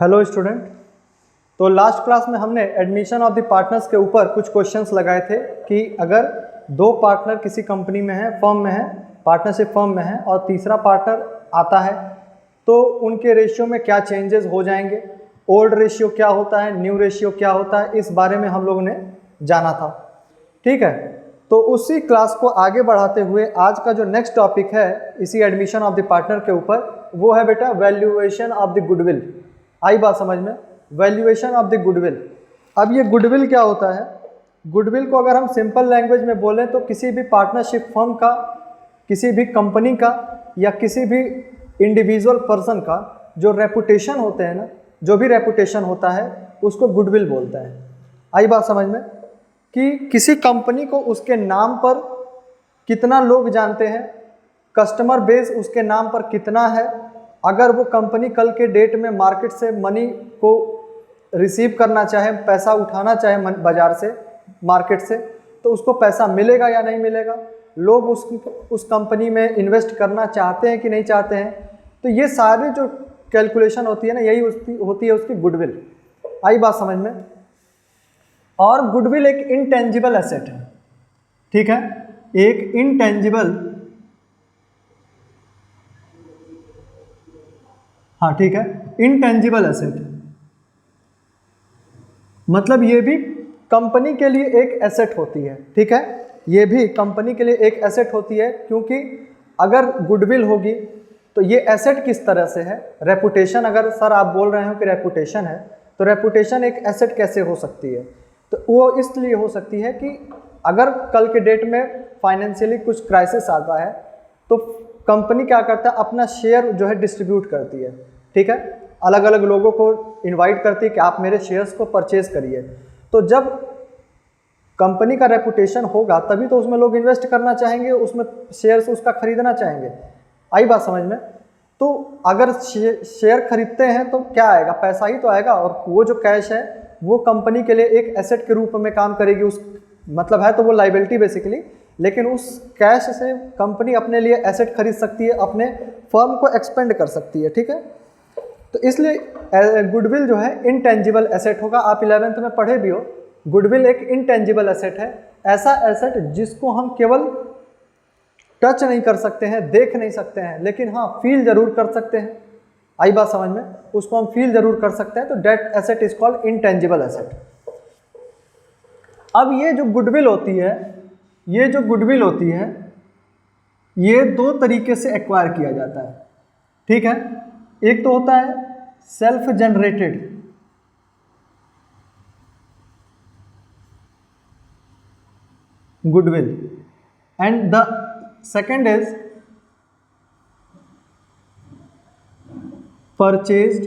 Hello student. तो last class में हमने एडमिशन ऑफ द पार्टनर्स के ऊपर कुछ क्वेश्चंस लगाए थे कि अगर दो पार्टनर किसी कंपनी में है, फर्म में है, पार्टनरशिप फर्म में है और तीसरा पार्टनर आता है तो उनके रेशियो में क्या चेंजेस हो जाएंगे, ओल्ड रेशियो क्या होता है, न्यू रेशियो क्या होता है, इस बारे में हम लोगों ने जाना था। ठीक है, तो उसी क्लास को आगे बढ़ाते हुए आज का जो नेक्स्ट टॉपिक है इसी एडमिशन ऑफ द पार्टनर के ऊपर वो है बेटा वैल्यूएशन ऑफ द गुडविल। आई बात समझ में? Valuation of the goodwill. अब ये गुडविल क्या होता है? गुडविल को अगर हम सिंपल लैंग्वेज में बोलें तो किसी भी पार्टनरशिप फर्म का, किसी भी कंपनी का या किसी भी इंडिविजुअल पर्सन का जो रेपुटेशन होते हैं ना, जो भी रेपुटेशन होता है उसको गुडविल बोलते हैं। आई बात समझ में? कि किसी कंपनी को उसके नाम पर कितना लोग जानते हैं, कस्टमर बेस उसके नाम पर कितना है, अगर वो कंपनी कल के डेट में मार्केट से मनी को रिसीव करना चाहे, पैसा उठाना चाहे बाज़ार से, मार्केट से, तो उसको पैसा मिलेगा या नहीं मिलेगा, लोग उस कंपनी में इन्वेस्ट करना चाहते हैं कि नहीं चाहते हैं। तो ये सारी जो कैलकुलेशन होती है ना, यही होती है उसकी गुडविल। आई बात समझ में? और गुडविल एक इनटेंजिबल एसेट है। ठीक है, एक इनटेंजिबल, हाँ ठीक है, इनटेंजिबल एसेट मतलब ये भी कंपनी के लिए एक एसेट होती है। ठीक है, ये भी कंपनी के लिए एक एसेट होती है, क्योंकि अगर गुडविल होगी तो ये एसेट किस तरह से है, रेपुटेशन, अगर सर आप बोल रहे हो कि रेपुटेशन है तो रेपुटेशन एक एसेट कैसे हो सकती है? तो वो इसलिए हो सकती है कि अगर कल के डेट में फाइनेंशियली कुछ क्राइसिस आता है तो कंपनी क्या करता है, अपना शेयर जो है डिस्ट्रीब्यूट करती है। ठीक है, अलग अलग लोगों को इनवाइट करती है कि आप मेरे शेयर्स को परचेज करिए। तो जब कंपनी का रेपुटेशन होगा तभी तो उसमें लोग इन्वेस्ट करना चाहेंगे, उसमें शेयर्स उसका खरीदना चाहेंगे। आई बात समझ में? तो अगर शेयर खरीदते हैं तो क्या आएगा, पैसा ही तो आएगा, और वो जो कैश है वो कंपनी के लिए एक एसेट के रूप में काम करेगी। उस मतलब है तो वो लाइबिलिटी बेसिकली, लेकिन उस कैश से कंपनी अपने लिए एसेट खरीद सकती है, अपने फर्म को एक्सपेंड कर सकती है। ठीक है, तो इसलिए गुडविल जो है इनटेंजिबल एसेट होगा। आप 11th में पढ़े भी हो, गुडविल एक इनटेंजिबल एसेट है, ऐसा एसेट जिसको हम केवल टच नहीं कर सकते हैं, देख नहीं सकते हैं, लेकिन हाँ फील जरूर कर सकते हैं। आई बात समझ में? उसको हम फील जरूर कर सकते हैं, तो that asset is called intangible asset. अब ये जो गुडविल होती है, ये जो गुडविल होती है ये दो तरीके से एक्वायर किया जाता है। ठीक है, एक तो होता है self generated, goodwill, and the second is purchased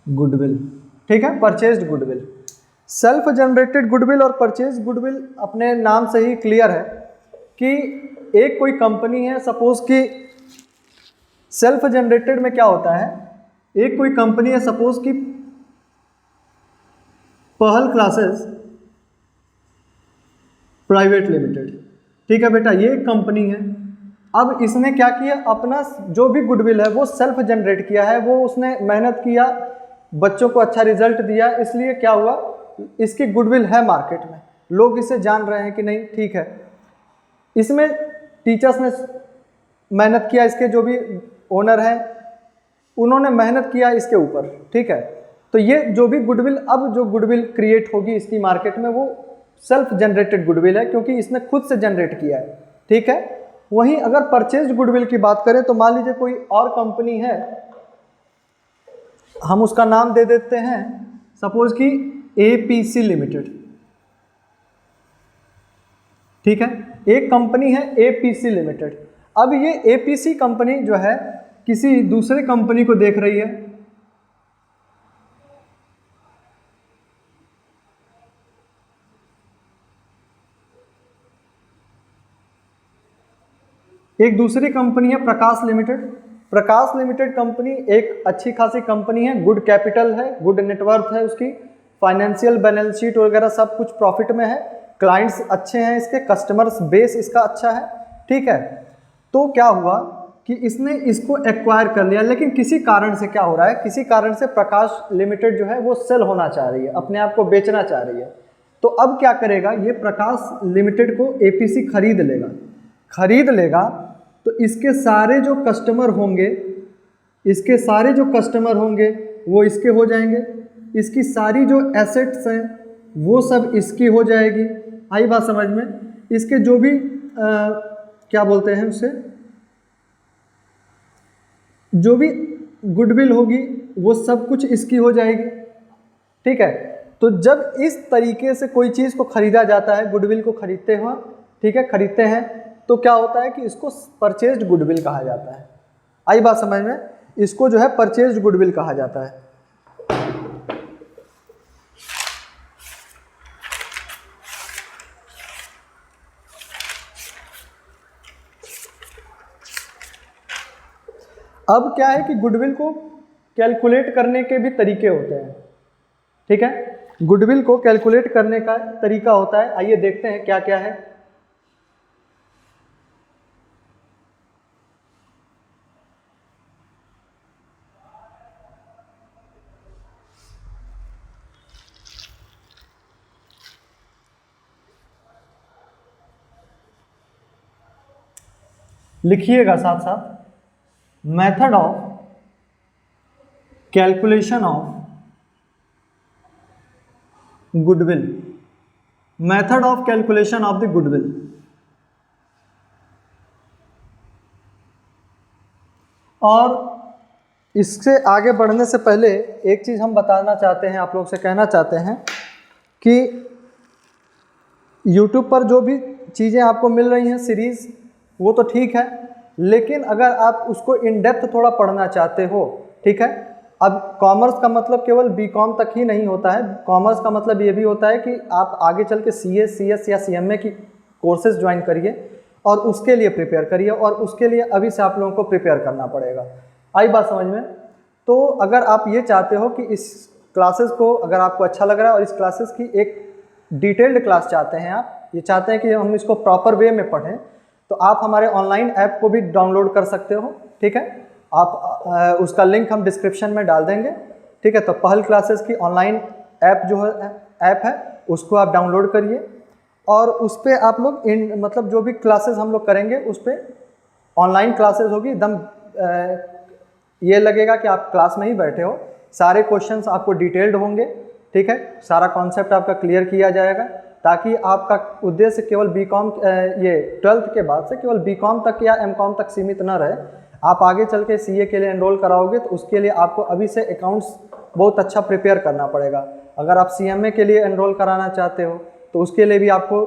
goodwill. ठीक है, purchased goodwill, self generated goodwill और परचेज गुडविल अपने नाम से ही क्लियर है कि एक कोई कंपनी है, सपोज कि सेल्फ जनरेटेड में क्या होता है, एक कोई कंपनी है, सपोज कि पहल क्लासेस प्राइवेट लिमिटेड। ठीक है बेटा, ये एक कंपनी है। अब इसने क्या किया, अपना जो भी गुडविल है वो सेल्फ जनरेट किया है, वो उसने मेहनत किया, बच्चों को अच्छा रिजल्ट दिया, इसलिए क्या हुआ, इसकी गुडविल है मार्केट में, लोग इसे जान रहे हैं कि नहीं। ठीक है, इसमें टीचर्स ने मेहनत किया, इसके जो भी ओनर हैं उन्होंने मेहनत किया इसके ऊपर। ठीक है, तो ये जो भी गुडविल, अब जो गुडविल क्रिएट होगी इसकी मार्केट में वो सेल्फ जनरेटेड गुडविल है, क्योंकि इसने खुद से जनरेट किया है। ठीक है, वहीं अगर परचेज्ड गुडविल की बात करें तो मान लीजिए कोई और कंपनी है, हम उसका नाम दे देते हैं सपोज कि एपीसी लिमिटेड। ठीक है, एक कंपनी है एपीसी लिमिटेड। अब ये एपीसी कंपनी जो है किसी दूसरे कंपनी को देख रही है, एक दूसरी कंपनी है प्रकाश लिमिटेड। प्रकाश लिमिटेड कंपनी एक अच्छी खासी कंपनी है, गुड कैपिटल है, गुड नेटवर्थ है, उसकी फाइनेंशियल बैलेंस शीट वगैरह सब कुछ प्रॉफिट में है, क्लाइंट्स अच्छे हैं, इसके कस्टमर्स बेस इसका अच्छा है। ठीक है, तो क्या हुआ, कि इसने इसको एक्वायर कर लिया, लेकिन किसी कारण से क्या हो रहा है, किसी कारण से प्रकाश लिमिटेड जो है वो सेल होना चाह रही है, अपने आप को बेचना चाह रही है। तो अब क्या करेगा, ये प्रकाश लिमिटेड को एपीसी खरीद लेगा। तो इसके सारे जो कस्टमर होंगे वो इसके हो जाएंगे, इसकी सारी जो एसेट्स हैं वो सब इसकी हो जाएगी। आई बात समझ में? इसके जो भी क्या बोलते हैं उसे, जो भी गुडविल होगी वो सब कुछ इसकी हो जाएगी। ठीक है, तो जब इस तरीके से कोई चीज़ को खरीदा जाता है, गुडविल को खरीदते हो, ठीक है, खरीदते हैं, तो क्या होता है कि इसको परचेज्ड गुडविल कहा जाता है। आई बात समझ में? इसको जो है परचेज्ड गुडविल कहा जाता है। अब क्या है कि गुडविल को कैलकुलेट करने के भी तरीके होते हैं। ठीक है, गुडविल को कैलकुलेट करने का तरीका होता है, आइए देखते हैं क्या क्या है। लिखिएगा साथ साथ, method of calculation of goodwill, method of calculation of the goodwill. और इससे आगे बढ़ने से पहले एक चीज़ हम बताना चाहते हैं, आप लोग से कहना चाहते हैं कि YouTube पर जो भी चीज़ें आपको मिल रही हैं सीरीज़, वो तो ठीक है, लेकिन अगर आप उसको इन डेप्थ थोड़ा पढ़ना चाहते हो, ठीक है, अब कॉमर्स का मतलब केवल बीकॉम तक ही नहीं होता है, कॉमर्स का मतलब ये भी होता है कि आप आगे चल के सीए, सीएस या सीएमए की कोर्सेज ज्वाइन करिए और उसके लिए प्रिपेयर करिए, और उसके लिए अभी से आप लोगों को प्रिपेयर करना पड़ेगा। आई बात समझ में? तो अगर आप ये चाहते हो कि इस क्लासेस को, अगर आपको अच्छा लग रहा है और इस क्लासेस की एक डिटेल्ड क्लास चाहते हैं, आप ये चाहते हैं कि हम इसको प्रॉपर वे में पढ़ें, तो आप हमारे ऑनलाइन ऐप को भी डाउनलोड कर सकते हो। ठीक है, आप उसका लिंक हम डिस्क्रिप्शन में डाल देंगे। ठीक है, तो पहल क्लासेस की ऑनलाइन ऐप जो है, ऐप है, उसको आप डाउनलोड करिए और उस पर आप लोग मतलब जो भी क्लासेस हम लोग करेंगे उस पर ऑनलाइन क्लासेस होगी, एकदम ये लगेगा कि आप क्लास में ही बैठे हो, सारे क्वेश्चंस आपको डिटेल्ड होंगे। ठीक है, सारा कॉन्सेप्ट आपका क्लियर किया जाएगा, ताकि आपका उद्देश्य केवल बीकॉम, ये 12th के बाद से केवल बीकॉम तक या एमकॉम तक सीमित न रहे। आप आगे चल के सीए के लिए एनरोल कराओगे तो उसके लिए आपको अभी से अकाउंट्स बहुत अच्छा प्रिपेयर करना पड़ेगा। अगर आप सीएमए के लिए एनरोल कराना चाहते हो तो उसके लिए भी आपको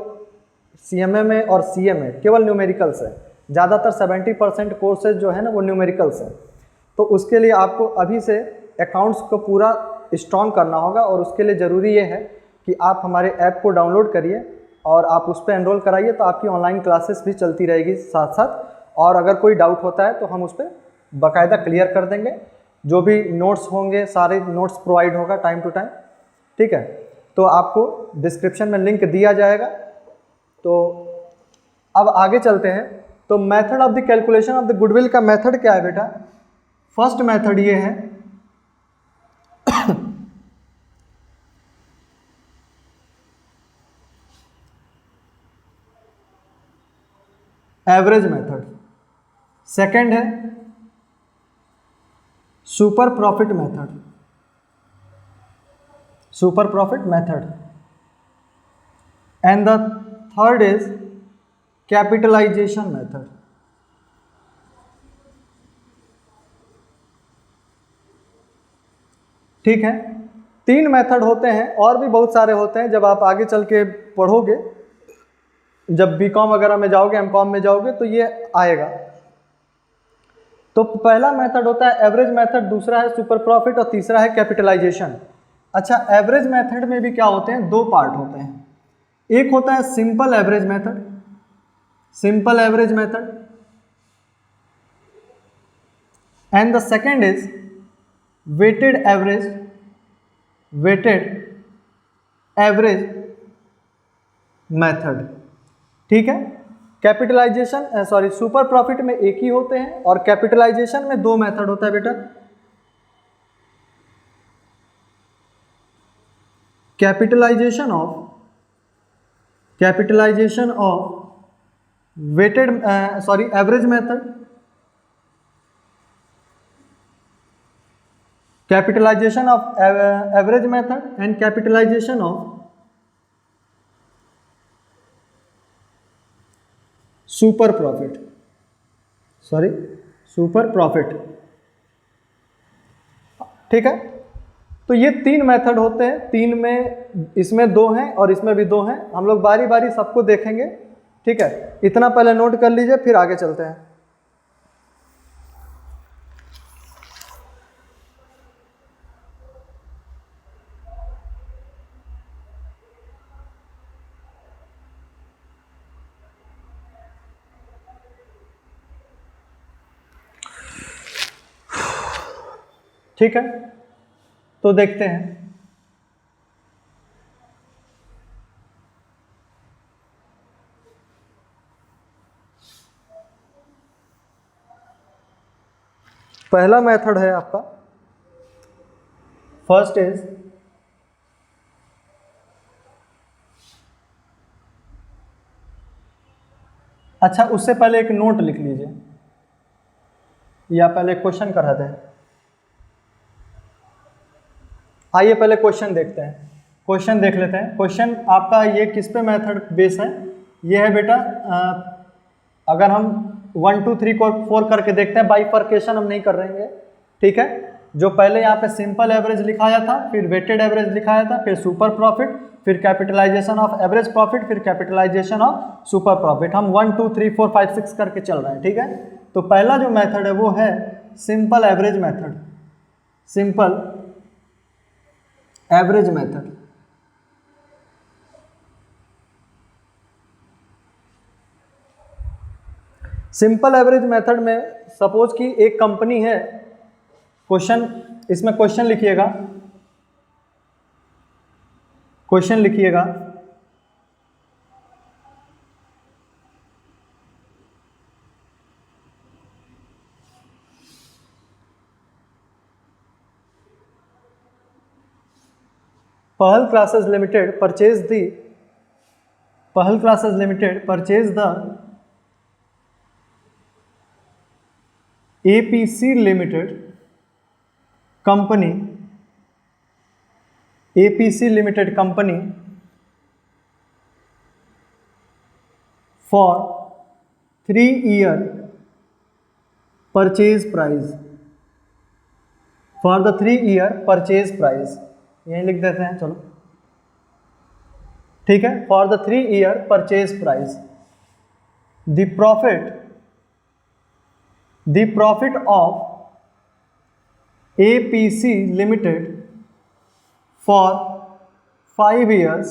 सीएमए में और सीए में केवल न्यूमेरिकल्स है, ज़्यादातर 70% कोर्सेज जो है ना वो न्यूमेरिकल्स है। तो उसके लिए आपको अभी से अकाउंट्स को पूरा स्ट्रॉन्ग करना होगा, और उसके लिए ज़रूरी ये है कि आप हमारे ऐप को डाउनलोड करिए और आप उस पर एनरोल कराइए, तो आपकी ऑनलाइन क्लासेस भी चलती रहेगी साथ साथ। और अगर कोई डाउट होता है तो हम उस पर बाकायदा क्लियर कर देंगे, जो भी नोट्स होंगे सारे नोट्स प्रोवाइड होगा टाइम टू टाइम। ठीक है, तो आपको डिस्क्रिप्शन में लिंक दिया जाएगा। तो अब आगे चलते हैं। तो method of the calculation of the goodwill का मेथड क्या है बेटा? फर्स्ट मेथड ये है एवरेज मेथड, सेकंड है super profit method, super profit method, and the third is capitalisation method. ठीक है, 3 मेथड होते हैं, और भी बहुत सारे होते हैं, जब आप आगे चल के पढ़ोगे, जब बीकॉम वगैरह में जाओगे, एमकॉम में जाओगे, तो ये आएगा। तो पहला मेथड होता है एवरेज मेथड, दूसरा है सुपर प्रॉफिट और तीसरा है कैपिटलाइजेशन। अच्छा, एवरेज मेथड में भी क्या होते हैं? 2 पार्ट होते हैं। एक होता है simple average method, simple average method, and the second is weighted average, weighted average method. ठीक है, कैपिटलाइजेशन सुपर प्रॉफिट में एक ही होते हैं और कैपिटलाइजेशन में दो मेथड होता है बेटा। Capitalisation of weighted average method, capitalisation of average method and capitalisation of super profit. ठीक है, तो ये तीन मेथड होते हैं, तीन में इसमें दो हैं और इसमें भी दो हैं। हम लोग बारी बारी सबको देखेंगे। ठीक है, इतना पहले नोट कर लीजिए, फिर आगे चलते हैं। ठीक है, तो देखते हैं। पहला मेथड है आपका, फर्स्ट इज अच्छा, उससे पहले एक नोट लिख लीजिए या पहले क्वेश्चन करा दें। आइए पहले क्वेश्चन देखते हैं, क्वेश्चन देख लेते हैं। क्वेश्चन आपका ये किस पे मेथड बेस है? ये है बेटा, अगर हम 1 2 3 4 करके देखते हैं, बाइफर्केशन हम नहीं कर रहे हैं। ठीक है, जो पहले यहाँ पे सिंपल एवरेज लिखाया था, फिर वेटेड एवरेज लिखाया था, फिर सुपर प्रॉफिट, फिर कैपिटलाइजेशन ऑफ एवरेज प्रॉफिट, फिर कैपिटलाइजेशन ऑफ सुपर प्रॉफिट। हम 1 2 3 4 5 6 करके चल रहे हैं। ठीक है, तो पहला जो मेथड है वो है simple average method, simple average method. Simple average method में सपोज कि एक कंपनी है, क्वेश्चन, इसमें क्वेश्चन लिखिएगा, क्वेश्चन लिखिएगा, Pahal Classes Limited purchased the APC Limited company for 3-year purchase price, for the 3-year purchase price, यहीं लिख देते हैं, चलो ठीक है। For the 3-year purchase price, the profit of APC limited for 5 years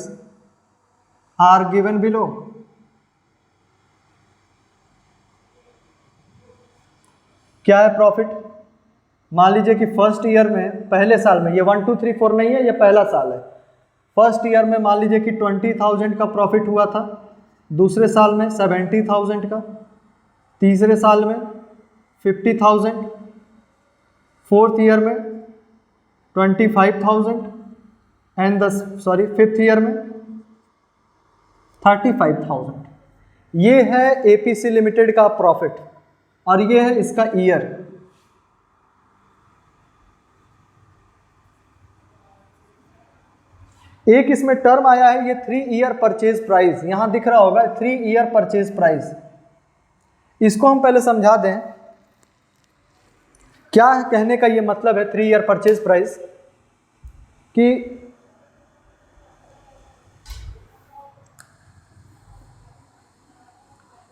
are given below. क्या है profit? मान लीजिए कि फर्स्ट ईयर में, पहले साल में, ये 1 2 3 4 नहीं है, ये पहला साल है। फर्स्ट ईयर में मान लीजिए कि 20,000 का प्रॉफिट हुआ था, दूसरे साल में 70,000 का, तीसरे साल में 50,000, फोर्थ ईयर में 25,000 एंड फिफ्थ ईयर में 35,000। ये है APC लिमिटेड का प्रॉफिट और ये है इसका ईयर। एक इसमें टर्म आया है, ये 3-year परचेज प्राइस, यहां दिख रहा होगा 3-year परचेज प्राइस। इसको हम पहले समझा दें, क्या कहने का ये मतलब है 3-year परचेज प्राइस, कि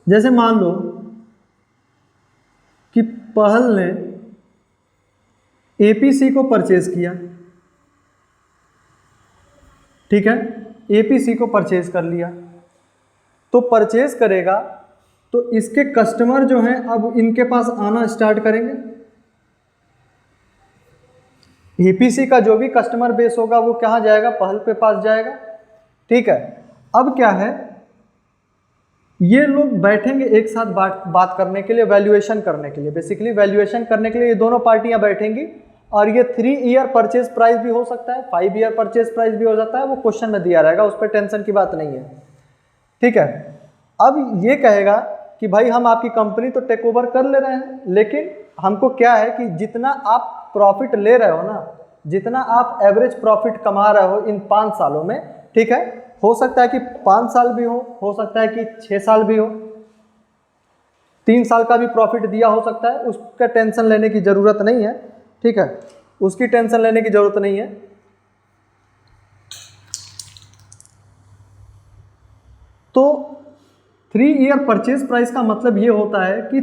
जैसे मान लो कि पहल ने APC को परचेज किया, ठीक है, APC को परचेज कर लिया, तो परचेज करेगा तो इसके कस्टमर जो हैं अब इनके पास आना स्टार्ट करेंगे। APC का जो भी कस्टमर बेस होगा वो कहाँ जाएगा? पहल पे पास जाएगा। ठीक है, अब क्या है, ये लोग बैठेंगे एक साथ बात करने के लिए, वैल्यूएशन करने के लिए, बेसिकली वैल्यूएशन करने के लिए ये दोनों पार्टियां बैठेंगी। और ये 3 ईयर परचेज प्राइस भी हो सकता है, 5 ईयर परचेज प्राइस भी हो जाता है, वो क्वेश्चन में दिया रहेगा, उस पर टेंशन की बात नहीं है, ठीक है। अब ये कहेगा कि भाई हम आपकी कंपनी तो टेक ओवर कर ले रहे हैं, लेकिन हमको क्या है कि जितना आप प्रॉफिट ले रहे हो ना, जितना आप एवरेज प्रॉफिट कमा रहे हो इन 5 सालों में, ठीक है, हो सकता है कि 5 साल भी हो सकता है कि 6 साल भी हो, 3 साल का भी प्रॉफिट दिया हो सकता है, उसका टेंशन लेने की ज़रूरत नहीं है, ठीक है, उसकी टेंशन लेने की ज़रूरत नहीं है। तो 3 ईयर परचेज प्राइस का मतलब ये होता है कि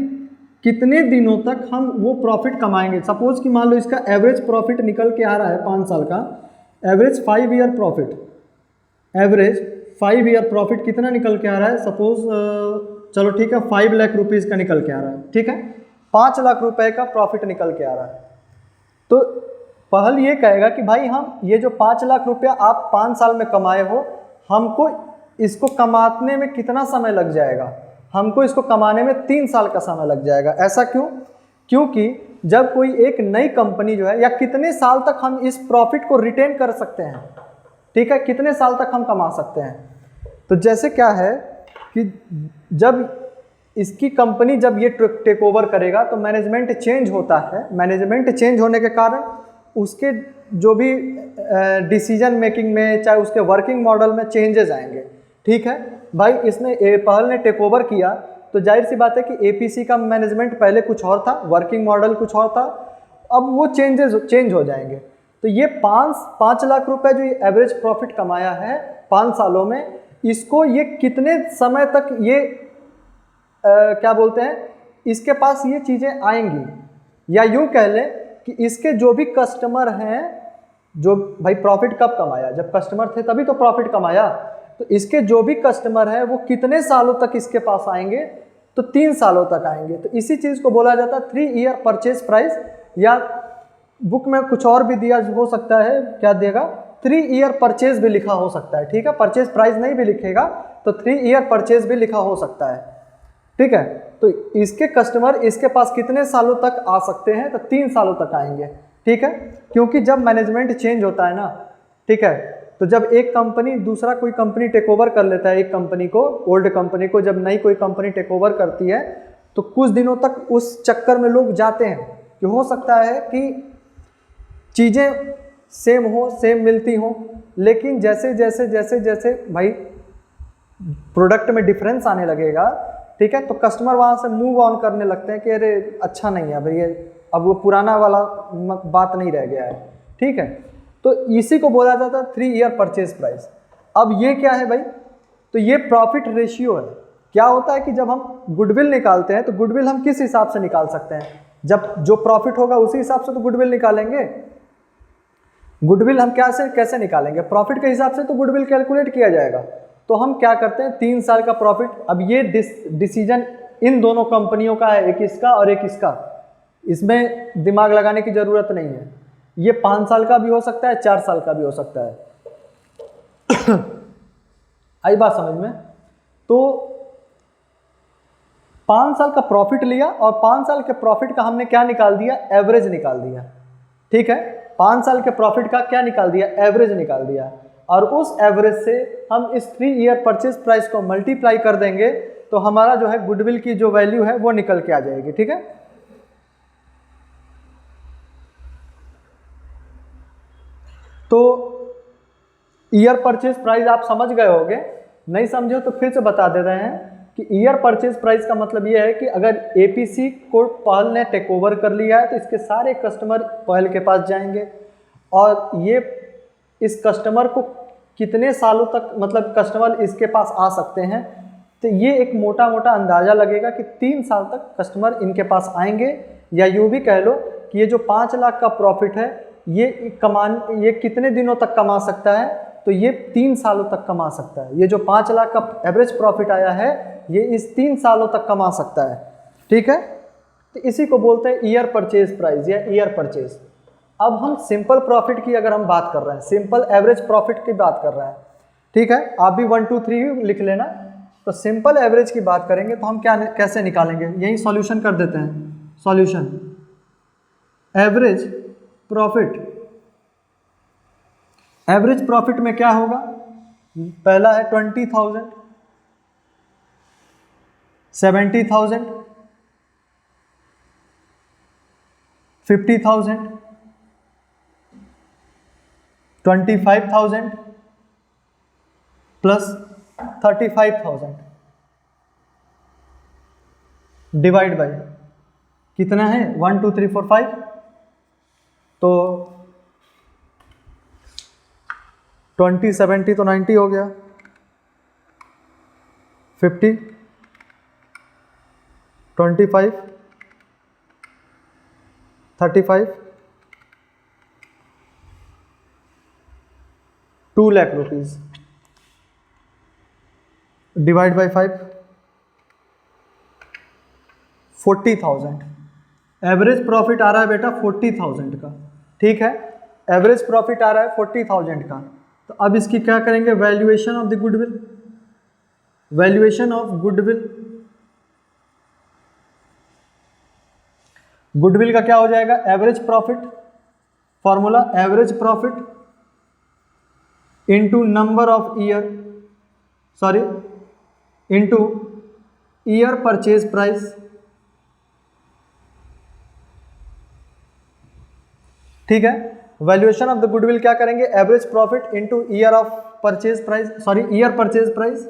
कितने दिनों तक हम वो प्रॉफिट कमाएंगे। सपोज कि मान लो इसका एवरेज प्रॉफिट निकल के आ रहा है 5 साल का, average 5 year profit, average 5 year profit कितना निकल के आ रहा है, सपोज चलो ठीक है 5 लाख रुपीज़ का निकल के आ रहा है, ठीक है, 5 लाख रुपए का प्रॉफिट निकल के आ रहा है। तो पहल ये कहेगा कि भाई हम ये जो 5 लाख रुपया आप 5 साल में कमाए हो, हमको इसको कमाने में कितना समय लग जाएगा, हमको इसको कमाने में 3 साल का समय लग जाएगा। ऐसा क्यों? क्योंकि जब कोई एक नई कंपनी जो है, या कितने साल तक हम इस प्रॉफिट को रिटेन कर सकते हैं, ठीक है, कितने साल तक हम कमा सकते हैं। तो जैसे क्या है कि जब इसकी कंपनी जब ये टेक ओवर करेगा तो मैनेजमेंट चेंज होता है, मैनेजमेंट चेंज होने के कारण उसके जो भी डिसीजन मेकिंग में, चाहे उसके वर्किंग मॉडल में चेंजेस आएंगे, ठीक है। भाई इसने पहल ने टेक ओवर किया तो जाहिर सी बात है कि एपीसी का मैनेजमेंट पहले कुछ और था, वर्किंग मॉडल कुछ और था, अब वो चेंज हो जाएंगे। तो ये 5 लाख रुपए जो ये एवरेज प्रॉफिट कमाया है 5 सालों में, इसको ये कितने समय तक ये क्या बोलते हैं, इसके पास ये चीज़ें आएंगी, या यूँ कह लें कि इसके जो भी कस्टमर हैं, जो भाई प्रॉफिट कब कमाया, जब कस्टमर थे तभी तो प्रॉफिट कमाया, तो इसके जो भी कस्टमर हैं वो कितने सालों तक इसके पास आएंगे, तो 3 सालों तक आएंगे। तो इसी चीज़ को बोला जाता है 3 ईयर परचेज प्राइस, या बुक में कुछ और भी दिया हो सकता है, क्या देगा, 3 ईयर परचेज भी लिखा हो सकता है, ठीक है, परचेज प्राइस नहीं भी लिखेगा तो 3 ईयर परचेज भी लिखा हो सकता है, ठीक है। तो इसके कस्टमर इसके पास कितने सालों तक आ सकते हैं, तो 3 सालों तक आएंगे, ठीक है, क्योंकि जब मैनेजमेंट चेंज होता है ना, ठीक है, तो जब एक कंपनी दूसरा कोई कंपनी टेक ओवर कर लेता है, एक कंपनी को, ओल्ड कंपनी को जब नई कोई कंपनी टेक ओवर करती है, तो कुछ दिनों तक उस चक्कर में लोग जाते हैं कि हो सकता है कि चीज़ें सेम मिलती हों, लेकिन जैसे जैसे जैसे जैसे भाई प्रोडक्ट में डिफरेंस आने लगेगा, ठीक है, तो कस्टमर वहाँ से मूव ऑन करने लगते हैं कि अरे अच्छा नहीं है भैया, अब वो पुराना वाला बात नहीं रह गया है, ठीक है। तो इसी को बोला जाता है 3 ईयर परचेज प्राइस। अब ये क्या है भाई, तो ये प्रॉफिट रेशियो है। क्या होता है कि जब हम गुडविल निकालते हैं तो गुडविल हम किस हिसाब से निकाल सकते हैं, जब जो प्रॉफिट होगा उसी हिसाब से तो गुडविल निकालेंगे। गुडविल हम कैसे निकालेंगे, प्रॉफिट के हिसाब से तो गुडविल कैलकुलेट किया जाएगा। तो हम क्या करते हैं, 3 साल का प्रॉफिट, अब ये डिसीजन इन दोनों कंपनियों का है, एक इसका और एक इसका, इसमें दिमाग लगाने की ज़रूरत नहीं है। ये 5 साल का भी हो सकता है, 4 साल का भी हो सकता है। आई बात समझ में? तो 5 साल का प्रॉफिट लिया और 5 साल के प्रॉफिट का हमने क्या निकाल दिया, एवरेज निकाल दिया, ठीक है। 5 साल के प्रॉफिट का क्या निकाल दिया, एवरेज निकाल दिया, और उस एवरेज से हम इस 3 ईयर परचेज प्राइस को मल्टीप्लाई कर देंगे तो हमारा जो है गुडविल की जो वैल्यू है वो निकल के आ जाएगी, ठीक है। तो ईयर परचेज प्राइस आप समझ गए होंगे, नहीं समझे तो फिर से बता दे रहे हैं कि ईयर परचेज प्राइस का मतलब ये है कि अगर एपीसी को पहल ने टेक ओवर कर लिया है तो इसके सारे कस्टमर पहल के पास जाएंगे, और ये इस कस्टमर को कितने सालों तक, मतलब कस्टमर इसके पास आ सकते हैं, तो ये एक मोटा मोटा अंदाज़ा लगेगा कि 3 साल तक कस्टमर इनके पास आएंगे। या यूँ भी कह लो कि ये जो 5 लाख का प्रॉफिट है ये कितने दिनों तक कमा सकता है, तो ये 3 सालों तक कमा सकता है। ये जो 5 लाख का एवरेज प्रॉफिट आया है ये इस 3 सालों तक कमा सकता है, ठीक है। तो इसी को बोलते हैं ईयर परचेज प्राइस या ईयर परचेज। अब हम सिंपल प्रॉफिट की अगर हम बात कर रहे हैं, सिंपल एवरेज प्रॉफिट की बात कर रहे हैं, ठीक है, आप भी 1 2 3 लिख लेना। तो सिंपल एवरेज की बात करेंगे तो हम क्या कैसे निकालेंगे, यही सॉल्यूशन कर देते हैं। Solution average profit, average profit में क्या होगा, पहला है 20,000, 70,000, 50,000, 25,000 प्लस 35,000 डिवाइड बाई कितना है 1 2 3 4 5, तो 20 70 तो 90 हो गया, 50 25 35 2 lakh rupees divide by 5 40,000। Average profit आ रहा है बेटा 40,000 का, ठीक है, एवरेज प्रॉफिट आ रहा है 40,000 का। तो अब इसकी क्या करेंगे, valuation of the goodwill, valuation of goodwill, goodwill का क्या हो जाएगा, average profit, formula average profit into number of year, sorry into year purchase price, ठीक है। वैल्यूएशन ऑफ द गुडविल क्या करेंगे, average profit into year of purchase price, sorry year purchase price,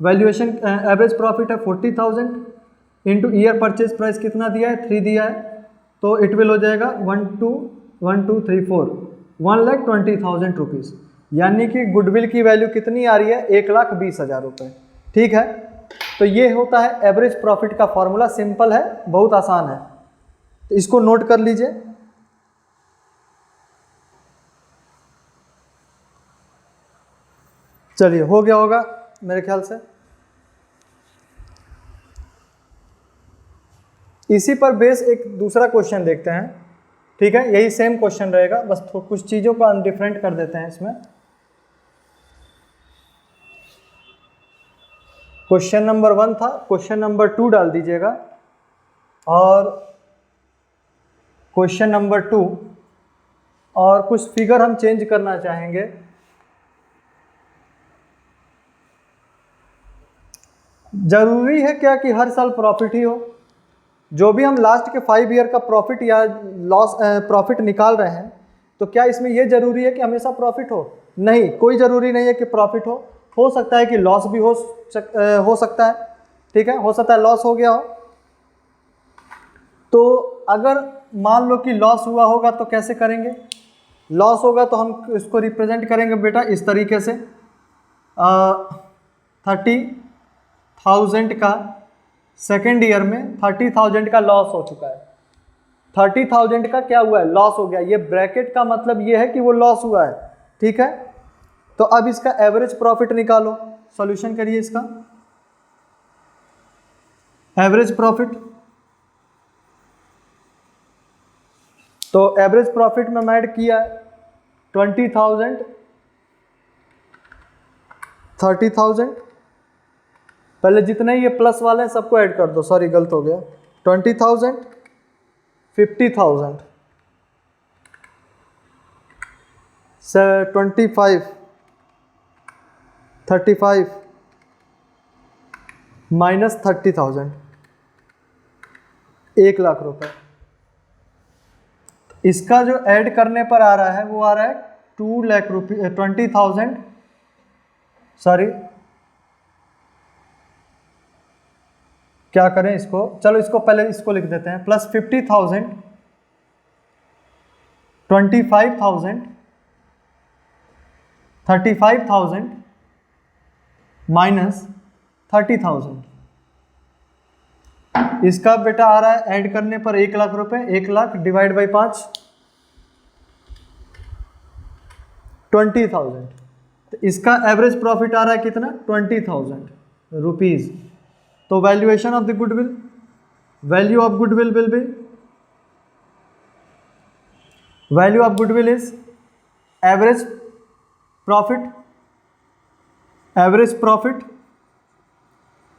valuation average profit है 40,000 into year purchase price कितना दिया है 3 दिया है, तो इट विल हो जाएगा 1 2 3 4 1,20,000 रुपीज़, यानी कि गुडविल की वैल्यू कितनी आ रही है 1,20,000 रुपये, ठीक है। तो ये होता है एवरेज प्रॉफिट का फॉर्मूला, सिंपल है, बहुत आसान है, तो इसको नोट कर लीजिए। चलिए हो गया होगा मेरे ख्याल से। इसी पर बेस एक दूसरा क्वेश्चन देखते हैं, ठीक है, यही सेम क्वेश्चन रहेगा, बस कुछ चीज़ों को हम डिफरेंट कर देते हैं इसमें। क्वेश्चन नंबर 1 था, क्वेश्चन नंबर 2 डाल दीजिएगा, और क्वेश्चन नंबर 2, और कुछ फिगर हम चेंज करना चाहेंगे। जरूरी है क्या कि हर साल प्रॉफिट ही हो, जो भी हम लास्ट के 5 ईयर का प्रॉफिट या लॉस प्रॉफिट निकाल रहे हैं, तो क्या इसमें यह जरूरी है कि हमेशा प्रॉफिट हो, नहीं, कोई ज़रूरी नहीं है कि प्रॉफिट हो सकता है कि लॉस भी हो सकता है, ठीक है, हो सकता है लॉस हो गया हो। तो अगर मान लो कि लॉस हुआ होगा तो कैसे करेंगे, लॉस होगा तो हम इसको रिप्रेजेंट करेंगे बेटा इस तरीके से, 30,000 का सेकेंड ईयर में 30,000 का लॉस हो चुका है, 30,000 का क्या हुआ है, लॉस हो गया, ये ब्रैकेट का मतलब ये है कि वो लॉस हुआ है, ठीक है। तो अब इसका एवरेज प्रॉफिट निकालो, सॉल्यूशन करिए इसका, एवरेज प्रॉफिट, तो एवरेज प्रॉफिट में ऐड किया 20,000, 30,000, पहले जितने ये प्लस वाले हैं सबको ऐड कर दो, सॉरी गलत हो गया, 20,000, 50,000, 25, 35 माइनस 30,000, 1,00,000 रुपए। इसका जो ऐड करने पर आ रहा है वो आ रहा है 2 लाख रुपये, 20,000, सॉरी क्या करें इसको, चलो इसको पहले इसको लिख देते हैं, प्लस 50,000, 25,000, 35,000 माइनस 30,000, इसका बेटा आ रहा है ऐड करने पर 1,00,000 रुपए, 1,00,000 डिवाइड बाई 5, 20,000, तो इसका एवरेज प्रॉफिट आ रहा है कितना 20,000 रुपीज। तो valuation of the goodwill, value of goodwill will be, value of goodwill is average profit, average profit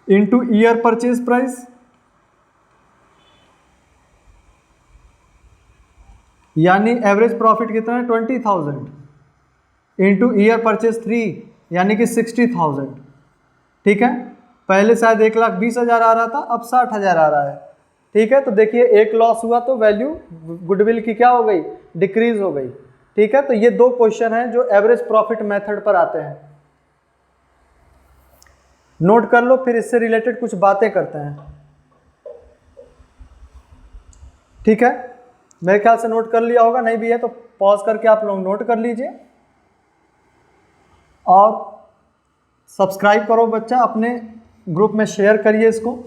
into year purchase price, यानी एवरेज प्रॉफिट कितना है 20,000, इंटू ईयर परचेज 3 यानी कि 60,000। ठीक है, पहले शायद 1,20,000 आ रहा था, अब 60,000 आ रहा है। ठीक है, तो देखिए एक लॉस हुआ तो वैल्यू गुडविल की क्या हो गई, डिक्रीज हो गई। ठीक है, तो ये दो क्वेश्चन हैं जो एवरेज प्रॉफिट मेथड पर आते हैं, नोट कर लो, फिर इससे रिलेटेड कुछ बातें करते हैं। ठीक है, मेरे ख्याल से नोट कर लिया होगा, नहीं भी है तो पॉज करके आप लोग नोट कर लीजिए और सब्सक्राइब करो बच्चा, अपने ग्रुप में शेयर करिए इसको।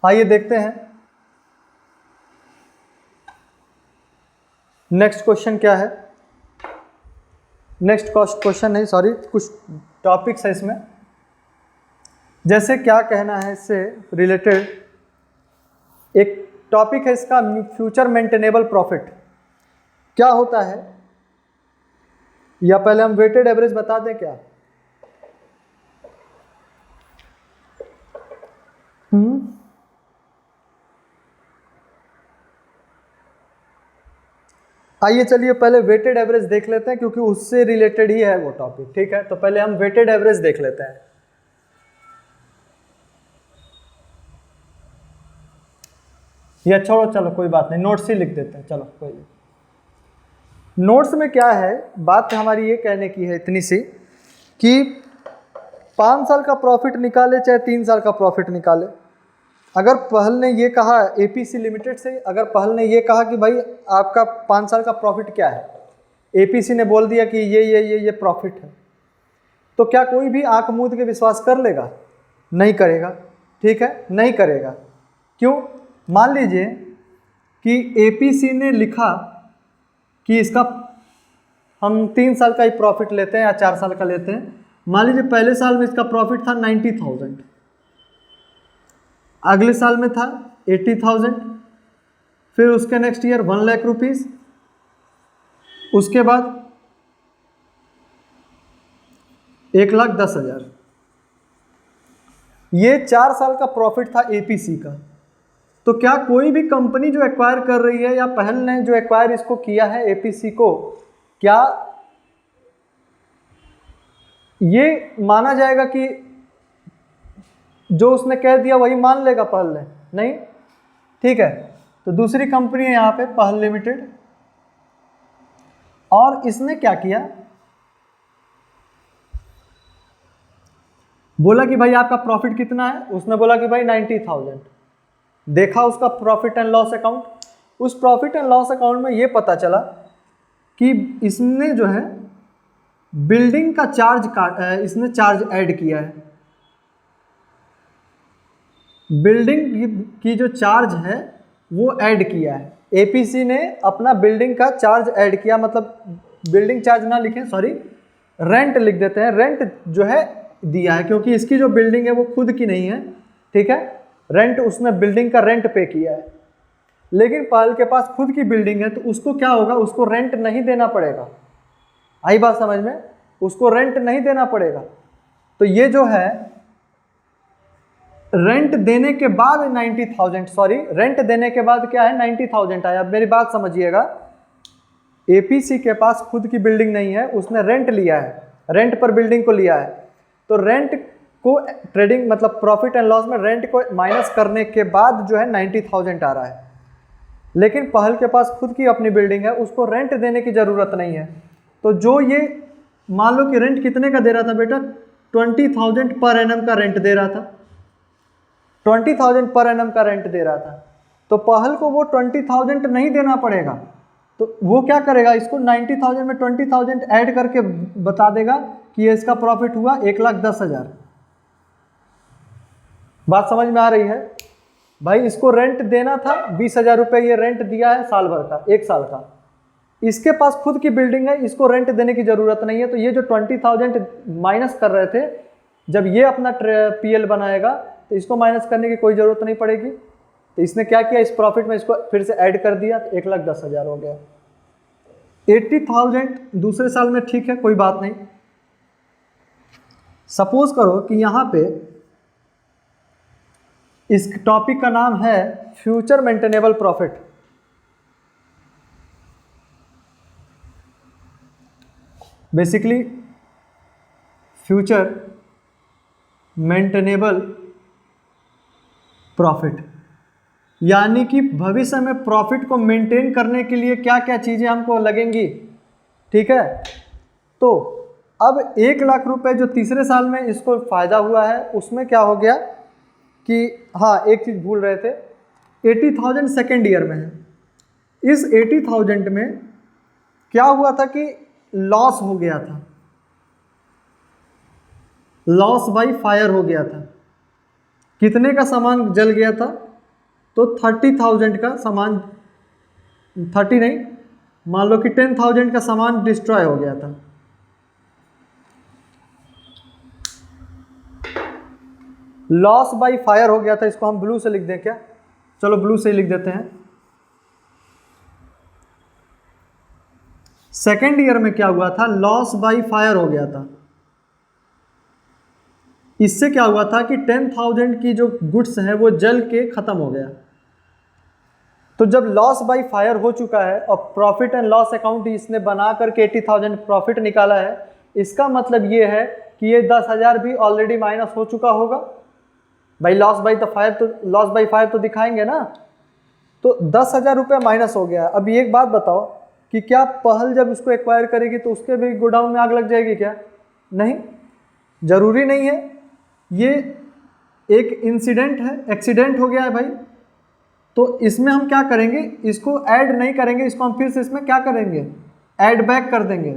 आइए देखते हैं नेक्स्ट क्वेश्चन क्या है। नेक्स्ट क्वेश्चन नहीं, सॉरी, कुछ टॉपिक्स है इसमें। जैसे क्या कहना है इससे रिलेटेड, एक टॉपिक है इसका, फ्यूचर मेंटेनेबल प्रॉफिट क्या होता है, या पहले हम वेटेड एवरेज बता दें क्या? आइए चलिए पहले वेटेड एवरेज देख लेते हैं, क्योंकि उससे रिलेटेड ही है वो टॉपिक। ठीक है, तो पहले हम वेटेड एवरेज देख लेते हैं। या छोड़ो, चलो कोई बात नहीं, नोट्स ही लिख देते हैं, चलो कोई नहीं। नोट्स में क्या है, बात हमारी ये कहने की है इतनी सी कि 5 साल का प्रॉफिट निकाले चाहे 3 साल का प्रॉफिट निकाले, अगर पहल ने ये कहा एपीसी लिमिटेड से, अगर पहल ने ये कहा कि भाई आपका 5 साल का प्रॉफिट क्या है, एपीसी ने बोल दिया कि ये प्रॉफिट है, तो क्या कोई भी आंख मूंद के विश्वास कर लेगा? नहीं करेगा। ठीक है, नहीं करेगा। क्यों? मान लीजिए कि एपीसी ने लिखा कि इसका हम 3 साल का ही प्रॉफिट लेते हैं या 4 साल का लेते हैं। मान लीजिए पहले साल में इसका प्रॉफिट था 90,000, अगले साल में था 80,000, फिर उसके नेक्स्ट ईयर 1 लाख रुपीस, उसके बाद 1,10,000। ये 4 साल का प्रॉफिट था एपीसी का। तो क्या कोई भी कंपनी जो एक्वायर कर रही है या पहल ने जो एक्वायर इसको किया है एपीसी को, क्या ये माना जाएगा कि जो उसने कह दिया वही मान लेगा पहल ने? नहीं। ठीक है, तो दूसरी कंपनी है यहाँ पे पहल लिमिटेड, और इसने क्या किया, बोला कि भाई आपका प्रॉफिट कितना है, उसने बोला कि भाई 90,000। देखा उसका प्रॉफिट एंड लॉस अकाउंट, उस प्रॉफिट एंड लॉस अकाउंट में ये पता चला कि इसने जो है बिल्डिंग का चार्ज इसने चार्ज ऐड किया है। बिल्डिंग की जो चार्ज है वो ऐड किया है, एपीसी ने अपना बिल्डिंग का चार्ज ऐड किया, मतलब बिल्डिंग चार्ज ना लिखें, सॉरी रेंट लिख देते हैं, रेंट जो है दिया है, क्योंकि इसकी जो बिल्डिंग है वो खुद की नहीं है। ठीक है, रेंट, उसने बिल्डिंग का रेंट पे किया है। लेकिन पहल के पास खुद की बिल्डिंग है, तो उसको क्या होगा, उसको रेंट नहीं देना पड़ेगा। आई बात समझ में? उसको रेंट नहीं देना पड़ेगा। तो ये जो है रेंट देने के बाद 90,000, सॉरी रेंट देने के बाद क्या है 90,000 आया। मेरी बात समझिएगा, एपीसी के पास खुद की बिल्डिंग नहीं है, उसने रेंट लिया है, रेंट पर बिल्डिंग को लिया है। तो रेंट को ट्रेडिंग मतलब प्रॉफिट एंड लॉस में रेंट को माइनस करने के बाद जो है 90,000 आ रहा है। लेकिन पहल के पास खुद की अपनी बिल्डिंग है, उसको रेंट देने की ज़रूरत नहीं है। तो जो ये मान लो कि रेंट कितने का दे रहा था बेटा, 20,000 पर एनम का रेंट दे रहा था, 20,000 पर एनम का रेंट दे रहा था। तो पहल को वो 20,000 नहीं देना पड़ेगा, तो वो क्या करेगा, इसको 90,000 में 20,000 ऐड करके बता देगा कि ये इसका प्रॉफिट हुआ 1,10,000। बात समझ में आ रही है? भाई इसको रेंट देना था 20,000 रुपये, ये रेंट दिया है साल भर का, 1 साल का। इसके पास खुद की बिल्डिंग है, इसको रेंट देने की ज़रूरत नहीं है। तो ये जो 20,000 माइनस कर रहे थे, जब ये अपना पीएल बनाएगा तो इसको माइनस करने की कोई ज़रूरत नहीं पड़ेगी। तो इसने क्या किया, इस प्रॉफिट में इसको फिर से ऐड कर दिया, तो 1,10,000 हो गया। 80,000 दूसरे साल में, ठीक है कोई बात नहीं। सपोज करो कि यहाँ पे इस टॉपिक का नाम है future maintainable profit. Basically future maintainable profit, यानी कि भविष्य में प्रॉफिट को मेंटेन करने के लिए क्या क्या चीज़ें हमको लगेंगी, ठीक है। तो अब 1,00,000 रुपए जो तीसरे साल में इसको फ़ायदा हुआ है, उसमें क्या हो गया कि हाँ एक चीज़ भूल रहे थे, 80,000 सेकेंड ईयर में है। इस 80,000 में क्या हुआ था कि लॉस हो गया था, लॉस बाय फायर हो गया था। कितने का सामान जल गया था? तो 30,000 का सामान, 30 नहीं, मान लो कि 10,000 का सामान डिस्ट्रॉय हो गया था। लॉस बाय फायर हो गया था, इसको हम ब्लू से लिख दें क्या? चलो ब्लू से ही लिख देते हैं। सेकेंड ईयर में क्या हुआ था? लॉस बाय फायर हो गया था। इससे क्या हुआ था कि 10,000 की जो गुड्स है वो जल के खत्म हो गया। तो जब लॉस बाय फायर हो चुका है और प्रॉफिट एंड लॉस अकाउंट इसने बना करके 80,000 प्रॉफिट निकाला है, इसका मतलब ये है कि ये 10,000 भी ऑलरेडी माइनस हो चुका होगा। भाई लॉस बाय फायर तो दिखाएंगे ना, तो 10,000 रुपये माइनस हो गया। अभी एक बात बताओ कि क्या पहल जब इसको एक्वायर करेगी तो उसके भी गोडाउन में आग लग जाएगी क्या? नहीं, जरूरी नहीं है। ये एक इंसिडेंट है, एक्सीडेंट हो गया है भाई, तो इसमें हम क्या करेंगे, इसको ऐड नहीं करेंगे, इसको हम फिर से इसमें क्या करेंगे, ऐड बैक कर देंगे।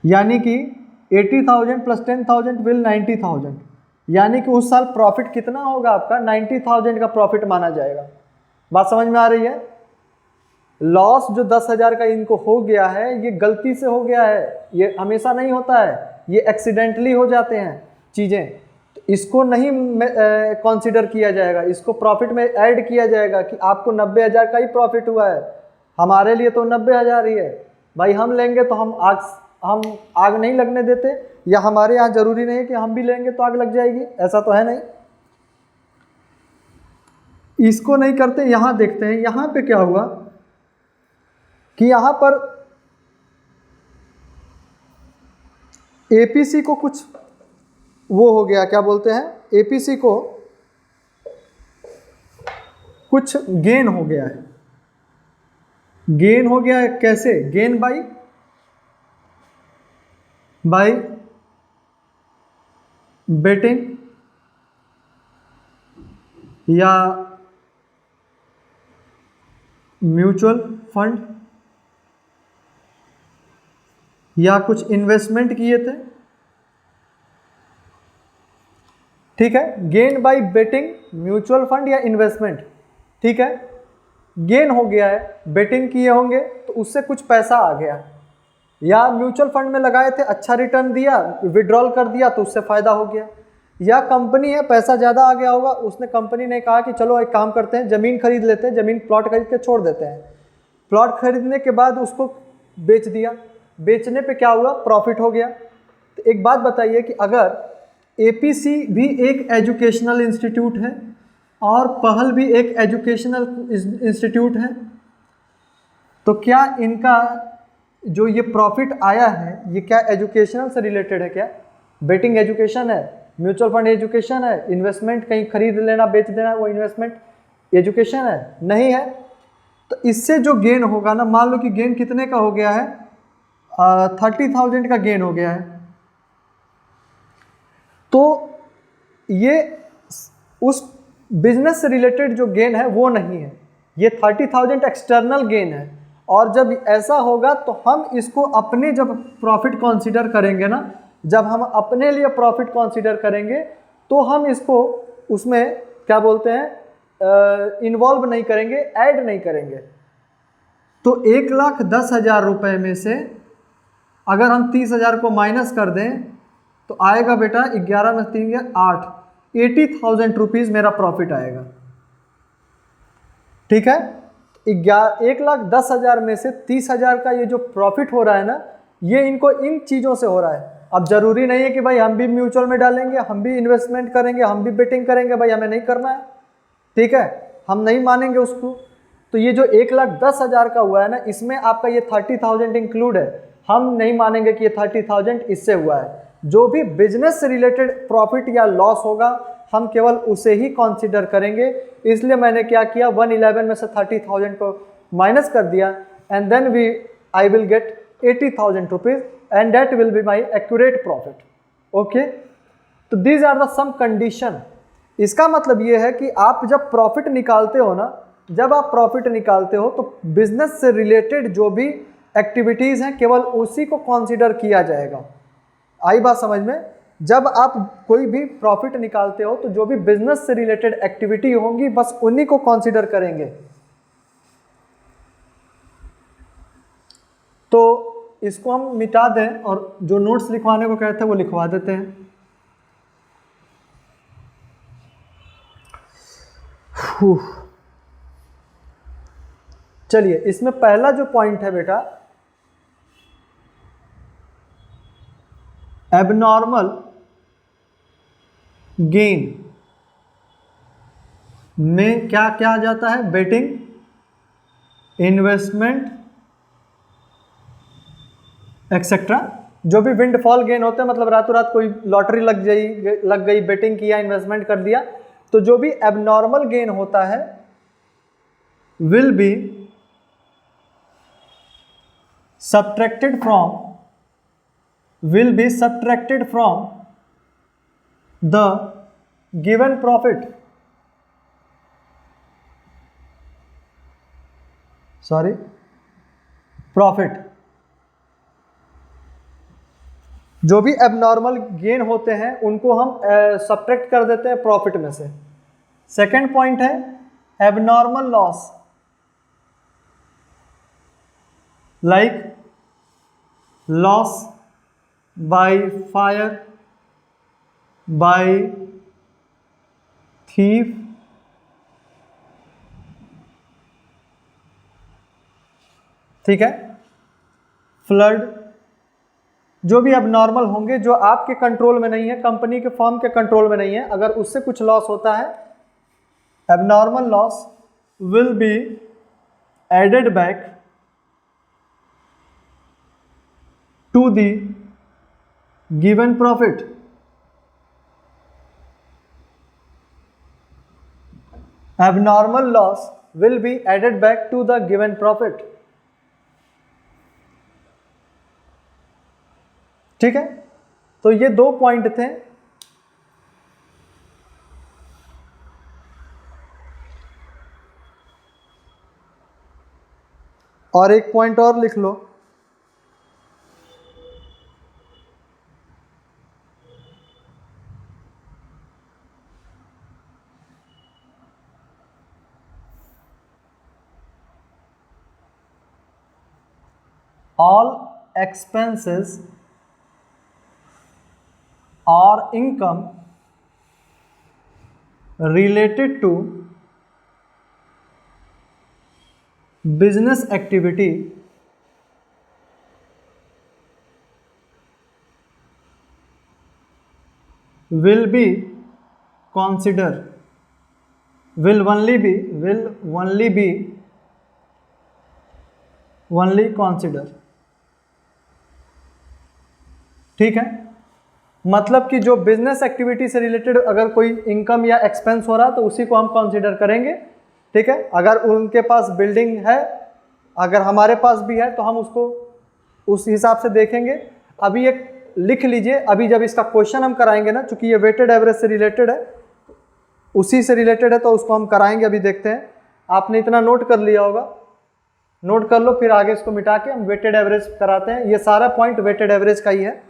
यानी कि 80,000 प्लस 10,000 विल 90,000, यानी कि उस साल प्रॉफिट कितना होगा आपका? 90,000 का प्रॉफिट माना जाएगा। बात समझ में आ रही है? लॉस जो 10,000 का इनको हो गया है, ये गलती से हो गया है, ये हमेशा नहीं होता है, ये एक्सीडेंटली हो जाते हैं चीज़ें। तो इसको नहीं कंसीडर किया जाएगा, इसको प्रॉफिट में ऐड किया जाएगा कि आपको 90,000 का ही प्रॉफिट हुआ है, हमारे लिए तो 90,000 ही है। भाई हम लेंगे तो हम आग नहीं लगने देते, या हमारे यहाँ जरूरी नहीं है कि हम भी लेंगे तो आग लग जाएगी, ऐसा तो है नहीं, इसको नहीं करते। यहाँ देखते हैं यहाँ पे क्या हुआ कि यहाँ पर एपीसी को कुछ वो हो गया, क्या बोलते हैं, एपीसी को कुछ गेन हो गया है। गेन हो गया है कैसे? गेन बाय बेटिंग या म्यूचुअल फंड या कुछ इन्वेस्टमेंट किए थे, ठीक है। Gain by betting, mutual fund या इन्वेस्टमेंट, ठीक है। गेन हो गया है, बेटिंग किए होंगे तो उससे कुछ पैसा आ गया, या म्यूचुअल फंड में लगाए थे, अच्छा रिटर्न दिया, विड्रॉल कर दिया तो उससे फ़ायदा हो गया, या कंपनी है पैसा ज़्यादा आ गया होगा, उसने कंपनी ने कहा कि चलो एक काम करते हैं, ज़मीन खरीद लेते हैं, ज़मीन प्लॉट खरीद के छोड़ देते हैं। प्लॉट खरीदने के बाद उसको बेच दिया, बेचने पे क्या हुआ, प्रॉफिट हो गया। तो एक बात बताइए कि अगर एपीसी भी एक एजुकेशनल इंस्टीट्यूट है और पहल भी एक एजुकेशनल इंस्टीट्यूट है, तो क्या इनका जो ये प्रॉफिट आया है ये क्या एजुकेशनल से रिलेटेड है? क्या बेटिंग एजुकेशन है, म्यूचुअल फंड एजुकेशन है, इन्वेस्टमेंट कहीं खरीद लेना बेच देना वो इन्वेस्टमेंट एजुकेशन है? नहीं है। तो इससे जो गेन होगा ना, मान लो कि गेन कितने का हो गया है, 30,000 का गेन हो गया है, तो ये उस बिजनेस से रिलेटेड जो गेन है वो नहीं है, ये 30,000 एक्सटर्नल गेन है। और जब ऐसा होगा तो हम इसको अपने जब प्रॉफिट कंसीडर करेंगे ना, जब हम अपने लिए प्रॉफिट कंसीडर करेंगे तो हम इसको उसमें क्या बोलते हैं इन्वॉल्व नहीं करेंगे, ऐड नहीं करेंगे। तो 1,10,000 रुपये में से अगर हम 30,000 को माइनस कर दें तो आएगा बेटा 11 में 3 8, 80,000 रुपीज़ मेरा प्रॉफिट आएगा, ठीक है। 1,10,000 में से 30,000 का ये जो प्रॉफिट हो रहा है ना, ये इनको इन चीज़ों से हो रहा है। अब जरूरी नहीं है कि भाई हम भी म्यूचुअल में डालेंगे, हम भी इन्वेस्टमेंट करेंगे, हम भी बेटिंग करेंगे, भाई हमें नहीं करना है, ठीक है, हम नहीं मानेंगे उसको। तो ये जो 1,10,000 का हुआ है ना, इसमें आपका ये 30,000 इंक्लूड है। हम नहीं मानेंगे कि ये 30,000 इससे हुआ है। जो भी बिजनेस से रिलेटेड प्रॉफिट या लॉस होगा, हम केवल उसे ही कंसीडर करेंगे। इसलिए मैंने क्या किया, 111 में से 30,000 को माइनस कर दिया, and then I will get 80,000 rupees, and that will be my accurate profit. Okay, तो these are the some condition. इसका मतलब ये है कि आप जब प्रॉफिट निकालते हो ना, जब आप प्रॉफिट निकालते हो तो बिजनेस से रिलेटेड जो भी एक्टिविटीज हैं केवल उसी को कंसीडर किया जाएगा। आई बात समझ में? जब आप कोई भी प्रॉफिट निकालते हो तो जो भी बिजनेस से रिलेटेड एक्टिविटी होंगी बस उन्हीं को कंसीडर करेंगे। तो इसको हम मिटा दें और जो नोट्स लिखवाने को कहते हैं वो लिखवा देते हैं। चलिए, इसमें पहला जो पॉइंट है बेटा, एबनॉर्मल गेन में क्या क्या आ जाता है? Betting, investment etcetera. जो भी विंडफॉल गेन होते हैं, मतलब रातों रात कोई लॉटरी लग गई, बेटिंग किया, इन्वेस्टमेंट कर दिया, तो जो भी एबनॉर्मल गेन होता है will be subtracted from the given profit, profit. जो भी एबनॉर्मल गेन होते हैं उनको हम सब्ट्रैक्ट कर देते हैं प्रॉफिट में से। सेकंड पॉइंट है abnormal loss, like loss by fire, by thief, ठीक है, फ्लड। जो भी एबनॉर्मल होंगे, जो आपके कंट्रोल में नहीं है, कंपनी के फर्म के कंट्रोल में नहीं है, अगर उससे कुछ लॉस होता है, abnormal loss will be added back to the given profit. Abnormal loss will be added back to the given profit। ठीक है, तो ये दो पॉइंट थे। और एक पॉइंट और लिख लो, all expenses or income related to business activity will be consider, will only consider। ठीक है, मतलब कि जो बिजनेस एक्टिविटी से रिलेटेड अगर कोई इनकम या एक्सपेंस हो रहा है तो उसी को हम कंसीडर करेंगे। ठीक है, अगर उनके पास बिल्डिंग है, अगर हमारे पास भी है, तो हम उसको उस हिसाब से देखेंगे। अभी एक लिख लीजिए, अभी जब इसका क्वेश्चन हम कराएंगे ना, चूंकि ये वेटेड एवरेज से रिलेटेड है, उसी से रिलेटेड है, तो उसको हम कराएंगे। अभी देखते हैं, आपने इतना नोट कर लिया होगा, नोट कर लो, फिर आगे इसको मिटा के हम वेटेड एवरेज कराते हैं। ये सारा पॉइंट वेटेड एवरेज का ही है।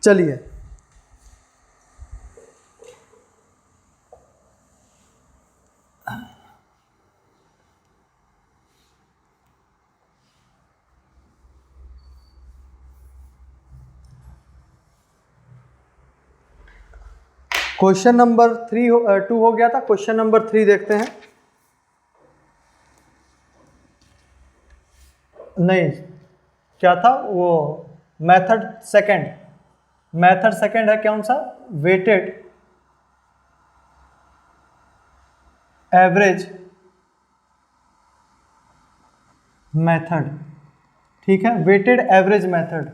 चलिए, क्वेश्चन नंबर 2 हो गया था, क्वेश्चन नंबर 3 देखते हैं। नहीं, क्या था वो, मेथड सेकंड, मेथड सेकंड है कौन सा, वेटेड एवरेज मेथड। ठीक है, weighted average method.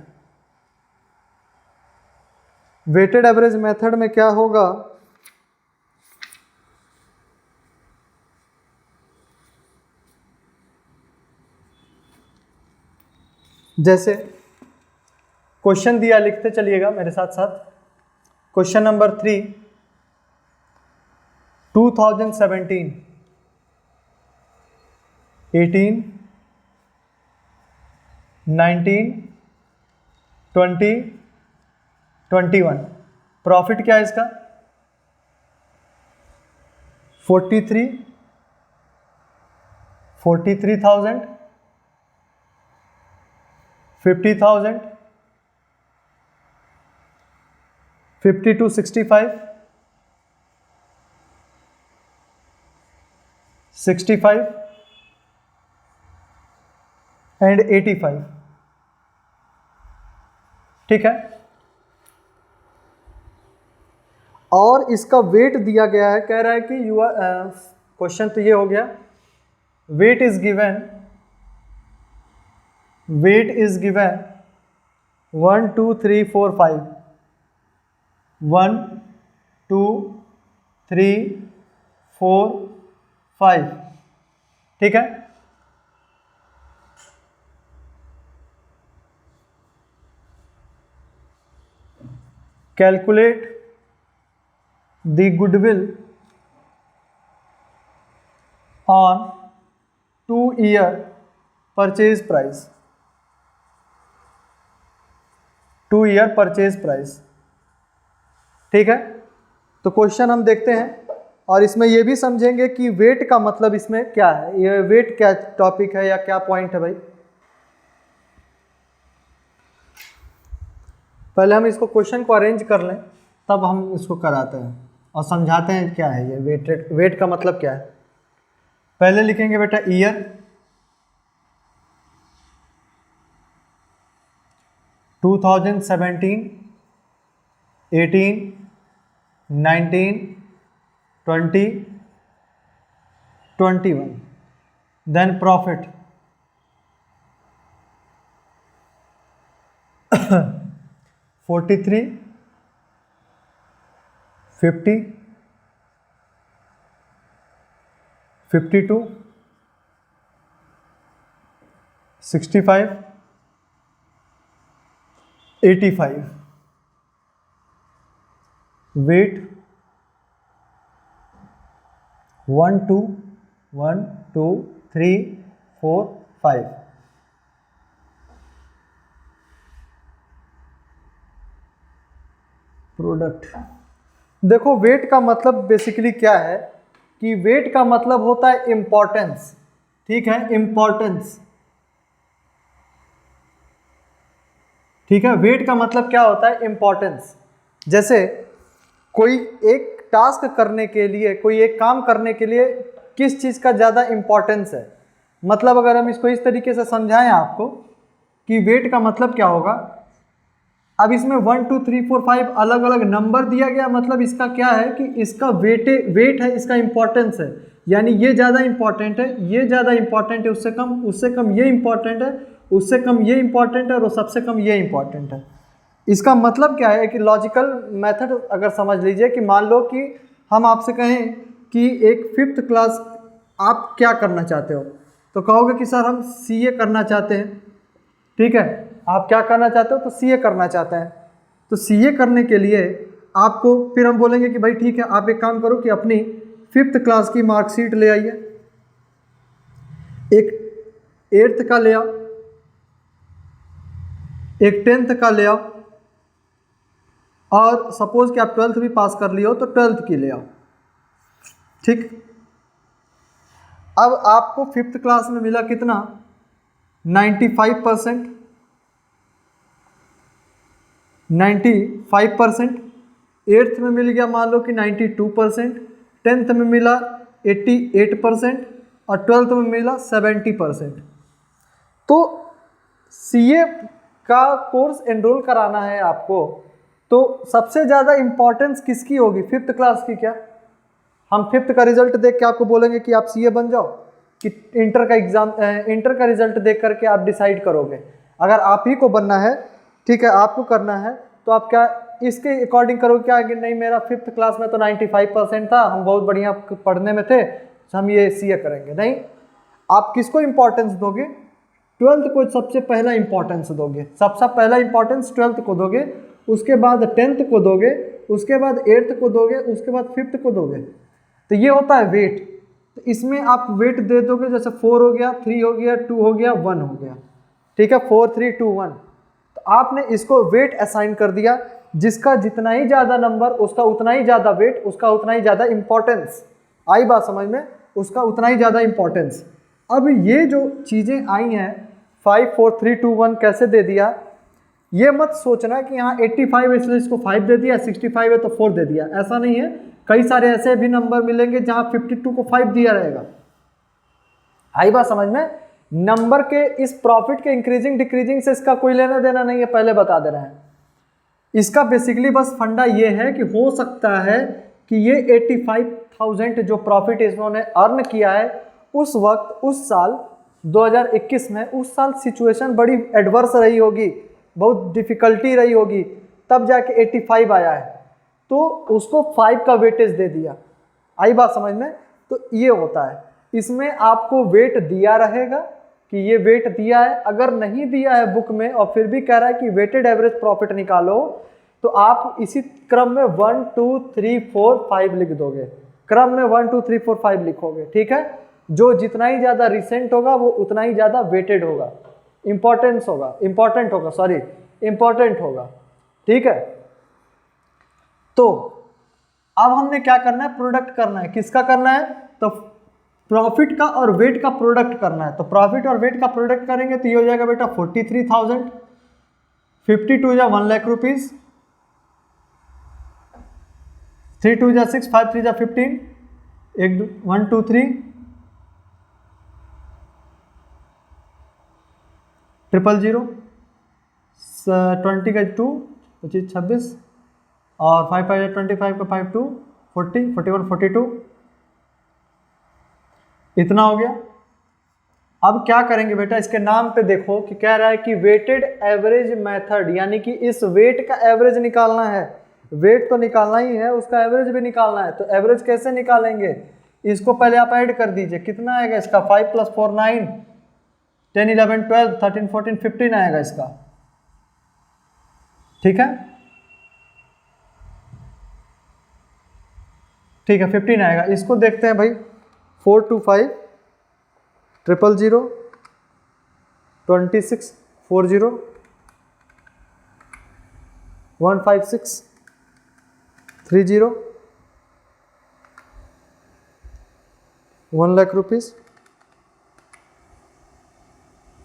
Weighted average method में क्या होगा, जैसे क्वेश्चन दिया, लिखते चलिएगा मेरे साथ साथ। Question number 3, 2017, 18, 19, 20, 21। प्रॉफिट क्या है इसका, 43,000, 50,000, 50 to 65, 65 एंड 85। ठीक है, और इसका वेट दिया गया है, कह रहा है कि क्वेश्चन तो ये हो गया, वेट इज गिवन 1 2 3 4 5, 1 2 3 4 5। ठीक है, calculate the goodwill on 2 year purchase price, 2 year purchase price. ठीक है, तो क्वेश्चन हम देखते हैं और इसमें ये भी समझेंगे कि वेट का मतलब इसमें क्या है, ये वेट क्या टॉपिक है या क्या पॉइंट है भाई। पहले हम इसको क्वेश्चन को अरेंज कर लें, तब हम इसको कराते हैं और समझाते हैं क्या है ये वेट का मतलब क्या है। पहले लिखेंगे बेटा year, 2017, 18, 19, 20, 21। Then profit 43, 50, 52, 65, 85। Weight 1 2 1 2 3 4 5। Product, देखो वेट का मतलब बेसिकली क्या है कि वेट का मतलब होता है इंपॉर्टेंस। ठीक है, इंपॉर्टेंस। ठीक है, वेट का मतलब क्या होता है, इंपॉर्टेंस। जैसे कोई एक टास्क करने के लिए, कोई एक काम करने के लिए किस चीज़ का ज़्यादा इंपॉर्टेंस है, मतलब अगर हम इसको इस तरीके से समझाएं आपको कि वेट का मतलब क्या होगा। अब इसमें 1 2 3 4 5 अलग अलग नंबर दिया गया, मतलब इसका क्या है कि इसका वेट है, इसका इंपॉर्टेंस है, यानी ये ज़्यादा इंपॉर्टेंट है, ये ज़्यादा इंपॉर्टेंट है, उससे कम ये इंपॉर्टेंट है, उससे कम ये इंपॉर्टेंट है और सबसे कम ये इंपॉर्टेंट है। इसका मतलब क्या है कि लॉजिकल मेथड अगर समझ लीजिए कि मान लो कि हम आपसे कहें कि एक 5th क्लास आप क्या करना चाहते हो, तो कहोगे कि सर हम सीए करना चाहते हैं। ठीक है, आप क्या करना चाहते हो, तो सीए करना चाहते हैं। तो सीए करने के लिए आपको फिर हम बोलेंगे कि भाई ठीक है, आप एक काम करो कि अपनी 5th क्लास की मार्कशीट ले आइए, एक 8th का ले आओ, एक 10th का ले आओ, और सपोज कि आप 12th भी पास कर लिए हो तो 12th की ले आओ। ठीक, अब आपको 5th क्लास में मिला कितना, 95%, 95%। 8th में मिल गया मान लो कि 92%, 10th में मिला 88% और 12th में मिला 70%। तो सीए का कोर्स एनरोल कराना है आपको, तो सबसे ज़्यादा इम्पोर्टेंस किसकी होगी? 5th क्लास की। क्या हम 5th का रिजल्ट देख के आपको बोलेंगे कि आप सीए बन जाओ, कि इंटर का एग्जाम, इंटर का रिजल्ट देख करके आप डिसाइड करोगे? अगर आप ही को बनना है, ठीक है, आपको करना है, तो आप क्या इसके अकॉर्डिंग करोगे क्या कि नहीं मेरा 5th क्लास में तो 95% था, हम बहुत बढ़िया पढ़ने में थे, तो हम ये सीए करेंगे? नहीं, आप किसको इम्पोर्टेंस दोगे? 12th को सबसे पहला इम्पोर्टेंस दोगे, सबसे पहला इम्पोर्टेंस 12th को दोगे, उसके बाद 10th को दोगे, उसके बाद 8th को दोगे, उसके बाद 5th को दोगे। तो ये होता है वेट। तो इसमें आप वेट दे दोगे, जैसे 4 हो गया, 3 हो गया, 2 हो गया, 1 हो गया, ठीक है, 4 3 2 1। तो आपने इसको वेट असाइन कर दिया, जिसका जितना ही ज़्यादा नंबर उसका उतना ही ज़्यादा वेट, उसका उतना ही ज़्यादा इंपॉर्टेंस। आई बात समझ में? उसका उतना ही ज़्यादा इंपॉर्टेंस। अब ये जो चीज़ें आई हैं 5 4 3 2 1 कैसे दे दिया, ये मत सोचना कि हाँ 85 है इसलिए इसको 5 दे दिया, 65 है तो 4 दे दिया, ऐसा नहीं है। कई सारे ऐसे भी नंबर मिलेंगे जहाँ 52 को 5 दिया रहेगा। आई बात समझ में? नंबर के इस प्रॉफिट के इंक्रीजिंग डिक्रीजिंग से इसका कोई लेना देना नहीं है, पहले बता दे रहे हैं। इसका बेसिकली बस फंडा ये है कि हो सकता है कि ये 85,000 जो प्रॉफिट इन्होंने अर्न किया है उस वक्त, उस साल 2021 में, उस साल सिचुएशन बड़ी एडवर्स रही होगी, बहुत डिफिकल्टी रही होगी, तब जाके 85 आया है, तो उसको 5 का वेटेज दे दिया। आई बात समझ में? तो ये होता है, इसमें आपको वेट दिया रहेगा कि ये वेट दिया है। अगर नहीं दिया है बुक में और फिर भी कह रहा है कि वेटेड एवरेज प्रॉफिट निकालो, तो आप इसी क्रम में 1 2 3 4 5 लिख दोगे, क्रम में 1 2 3 4 5 लिखोगे, ठीक है। जो जितना ही ज़्यादा रिसेंट होगा वो उतना ही ज़्यादा वेटेड होगा, इंपॉर्टेंट होगा, ठीक है। तो अब हमने क्या करना है? प्रोडक्ट करना है। किसका करना है? तो प्रॉफिट का और वेट का प्रोडक्ट करना है। तो प्रॉफिट और वेट का प्रोडक्ट करेंगे तो ये हो जाएगा बेटा 43,000, 52 या 1 लाख रुपीज, 3 2 जा 6, 5 3 जा 15, 1 2 3 000, 20 का 2 25 26 और 5 5 25 का 5 2 40 41 42, इतना हो गया। अब क्या करेंगे बेटा? इसके नाम पे देखो कि कह रहा है कि वेटेड एवरेज मेथड, यानी कि इस वेट का एवरेज निकालना है। वेट तो निकालना ही है, उसका एवरेज भी निकालना है। तो एवरेज कैसे निकालेंगे? इसको पहले आप ऐड कर दीजिए, कितना आएगा इसका? 5 + 4 9, 10 11 12 13 14 15 आएगा इसका, ठीक है, ठीक है 15 आएगा। इसको देखते हैं भाई, 4 2 5 000 26 40 156 30 1 लाख रुपीज,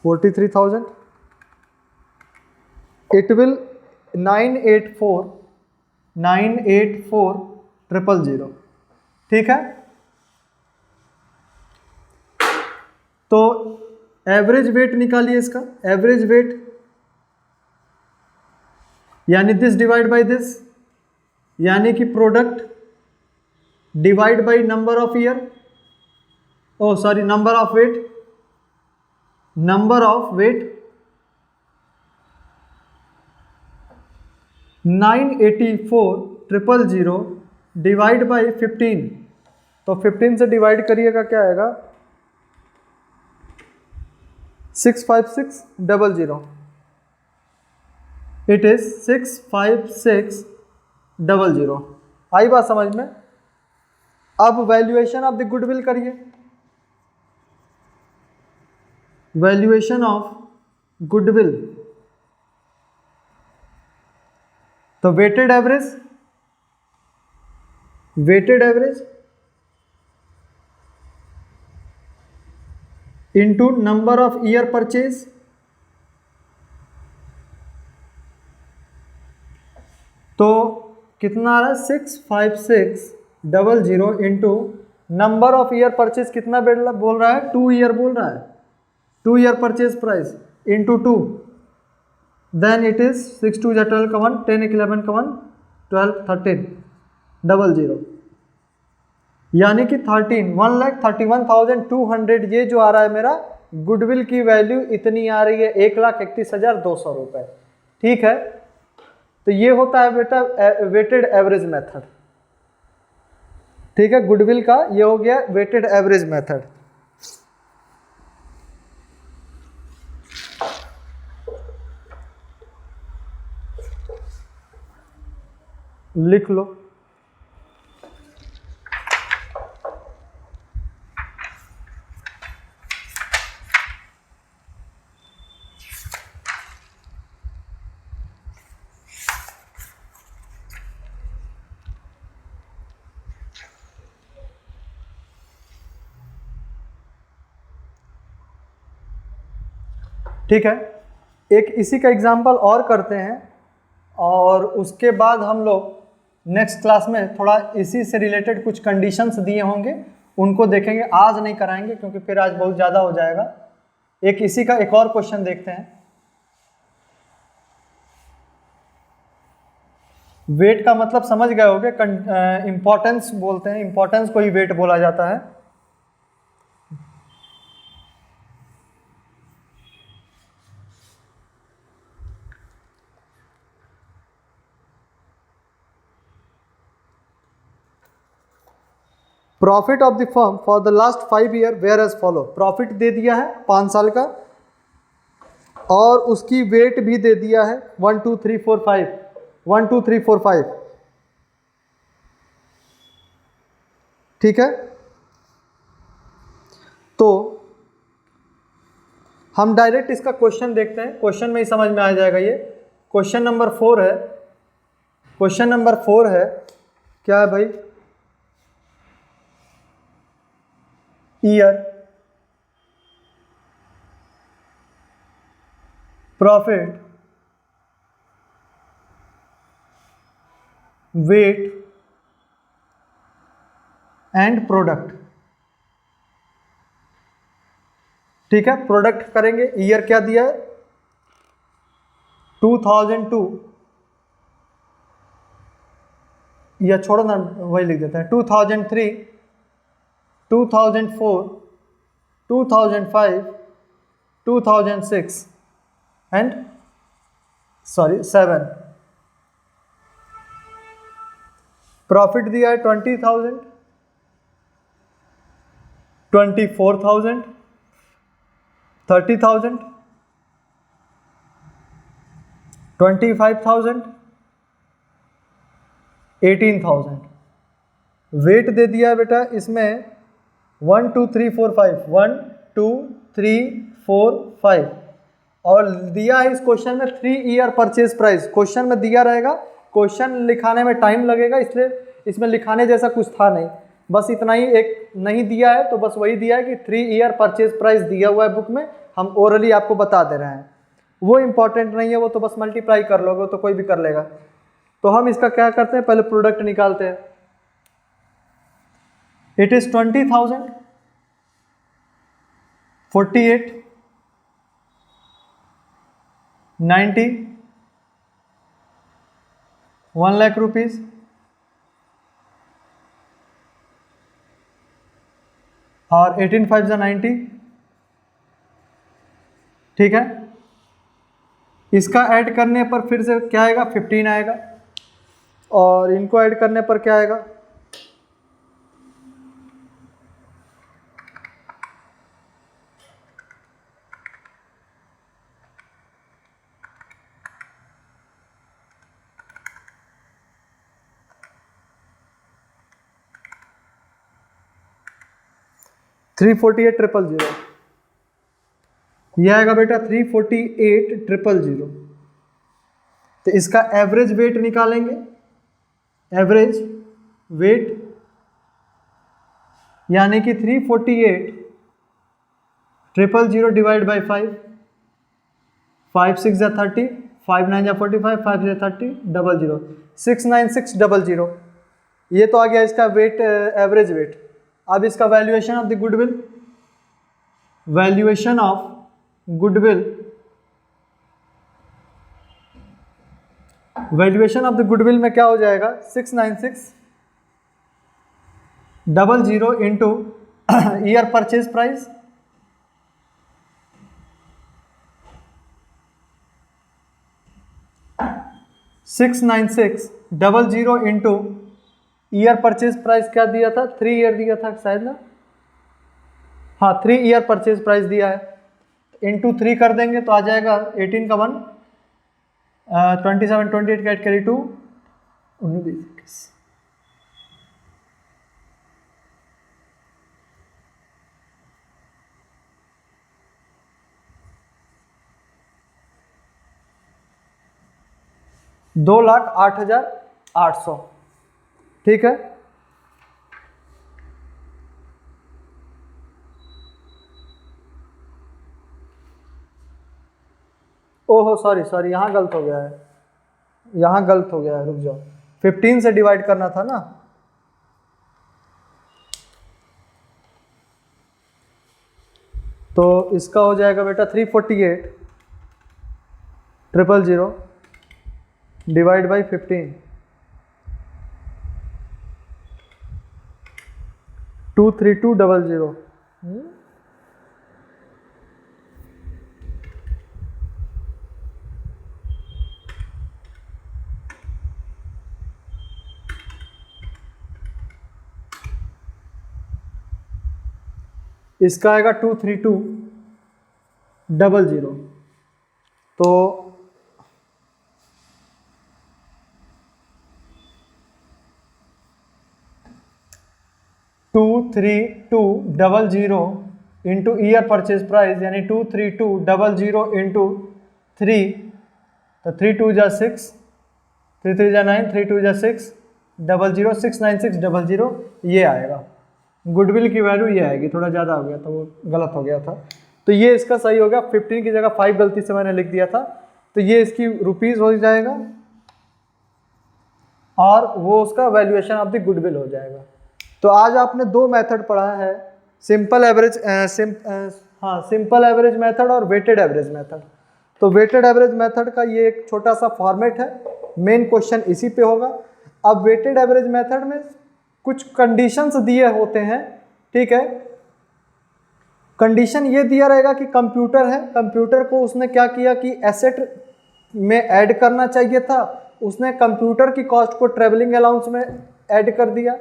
43,000। इट विल 984 000, ठीक है। तो एवरेज वेट निकालिए इसका। एवरेज वेट यानी दिस डिवाइड बाय दिस, यानी कि product divide by number of year, number of weight 984 000 divide by 15। तो 15 से डिवाइड करिएगा, क्या आएगा? 65600। It is 65600। आई बात समझ में? अब वैल्यूएशन ऑफ द गुडविल करिए। वैल्यूएशन ऑफ गुडविल, तो weighted average into number of year purchase, तो कितना आ रहा है 65600 into number of year purchase कितना बोल रहा है 2 ईयर बोल रहा है 2 year purchase price into 2 then it is 6 2 जा 12 का 1 10 11 का 1 12 13 00 यानी कि 1,31,200 ये जो आ रहा है मेरा गुडविल की वैल्यू इतनी आ रही है 1,31,200 रुपये। ठीक है, तो ये होता है बेटा वेटेड एवरेज मेथड। ठीक है, गुडविल का ये हो गया वेटेड एवरेज मेथड। लिख लो। ठीक है, एक इसी का एग्जाम्पल और करते हैं और उसके बाद हम लोग नेक्स्ट क्लास में थोड़ा इसी से रिलेटेड कुछ कंडीशंस दिए होंगे उनको देखेंगे। आज नहीं कराएंगे क्योंकि फिर आज बहुत ज़्यादा हो जाएगा। एक इसी का एक और क्वेश्चन देखते हैं। वेट का मतलब समझ गए होंगे, इंपॉर्टेंस बोलते हैं, इंपॉर्टेंस को ही वेट बोला जाता है। Profit of the firm for the last 5 year were as follow. Profit दे दिया है 5 साल का और उसकी वेट भी दे दिया है 1 2 3 4 5 1 2 3 4 5। ठीक है, तो हम डायरेक्ट इसका क्वेश्चन देखते हैं, क्वेश्चन में ही समझ में आ जाएगा। ये क्वेश्चन नंबर 4 है। क्वेश्चन नंबर 4 है, क्या है भाई? Year, profit, weight and product. ठीक है, प्रोडक्ट करेंगे। ईयर क्या दिया है 2002, या छोड़ो ना वही लिख देते हैं 2003, 2004, 2005, 2006 एंड 7। प्रॉफिट दिया है 20,000, 24,000, 30,000, 25,000, 18,000। वेट दे दिया है बेटा इसमें 1 2 3 4 5 1 2 3 4 5 और दिया है इस क्वेश्चन में 3 ईयर परचेज प्राइस। क्वेश्चन में दिया रहेगा, क्वेश्चन लिखाने में टाइम लगेगा इसलिए इसमें लिखाने जैसा कुछ था नहीं, बस इतना ही। एक नहीं दिया है तो बस वही दिया है कि 3 ईयर परचेज प्राइस दिया हुआ है बुक में, हम ओरली आपको बता दे रहे हैं। वो इंपॉर्टेंट नहीं है, वो तो बस मल्टीप्लाई कर लोगे तो कोई भी कर लेगा। तो हम इसका क्या करते हैं, पहले प्रोडक्ट निकालते हैं। इट इज 20,000, 48, 90, 1 लाख रुपीज, और 18 5 जा 90। ठीक है, इसका ऐड करने पर फिर से क्या आएगा 15 आएगा, और इनको ऐड करने पर क्या आएगा 348,000। यह आएगा बेटा 348,000। तो इसका एवरेज वेट निकालेंगे। एवरेज वेट यानी कि 348,000 डिवाइड बाई 5, 5 6 जा 30, 5 9 जा 45, 5 से 30, 00, 69600। ये तो आ गया इसका वेट, एवरेज वेट। अब इसका valuation of the goodwill, valuation of goodwill, valuation of the goodwill में क्या हो जाएगा, 69600 into year purchase price, six 69600 into year purchase price क्या दिया था, 3 ईयर दिया था शायद ना, हाँ 3 ईयर परचेज प्राइस दिया है, इंटू 3 कर देंगे तो आ जाएगा 18 का 1, 27 28 कैट कैरी 2, 19 21। $2,08,800, ठीक है। ओहो सॉरी, यहाँ गलत हो गया है, यहाँ गलत हो गया है, रुक जाओ, 15 से डिवाइड करना था ना, तो इसका हो जाएगा बेटा 348,000 डिवाइड बाई 15, 23200। इसका आएगा 23200, तो $23200 इंटू ईयर परचेज प्राइस, यानी 23200 इंटू 3, तो 3 2 जा 6, 3 3 जा 9, 3 2 जा 6, 00, 69600 ये आएगा। गुडविल की वैल्यू ये आएगी, थोड़ा ज़्यादा हो गया था, वो गलत हो गया था, तो ये इसका सही हो गया। 15 की जगह 5 गलती से मैंने लिख दिया था, तो ये इसकी रुपीज़ हो जाएगा और वो उसका वैल्यूएशन ऑफ द गुडविल हो जाएगा। तो आज आपने 2 मेथड पढ़ा है, सिंपल एवरेज मेथड और वेटेड एवरेज मेथड। तो वेटेड एवरेज मेथड का ये एक छोटा सा फॉर्मेट है, मेन क्वेश्चन इसी पे होगा। अब वेटेड एवरेज मेथड में कुछ कंडीशंस दिए होते हैं, ठीक है। कंडीशन ये दिया रहेगा कि कंप्यूटर है, कंप्यूटर को उसने क्या किया कि एसेट में ऐड करना चाहिए था, उसने कंप्यूटर की कॉस्ट को ट्रेवलिंग अलाउंस में ऐड कर दिया।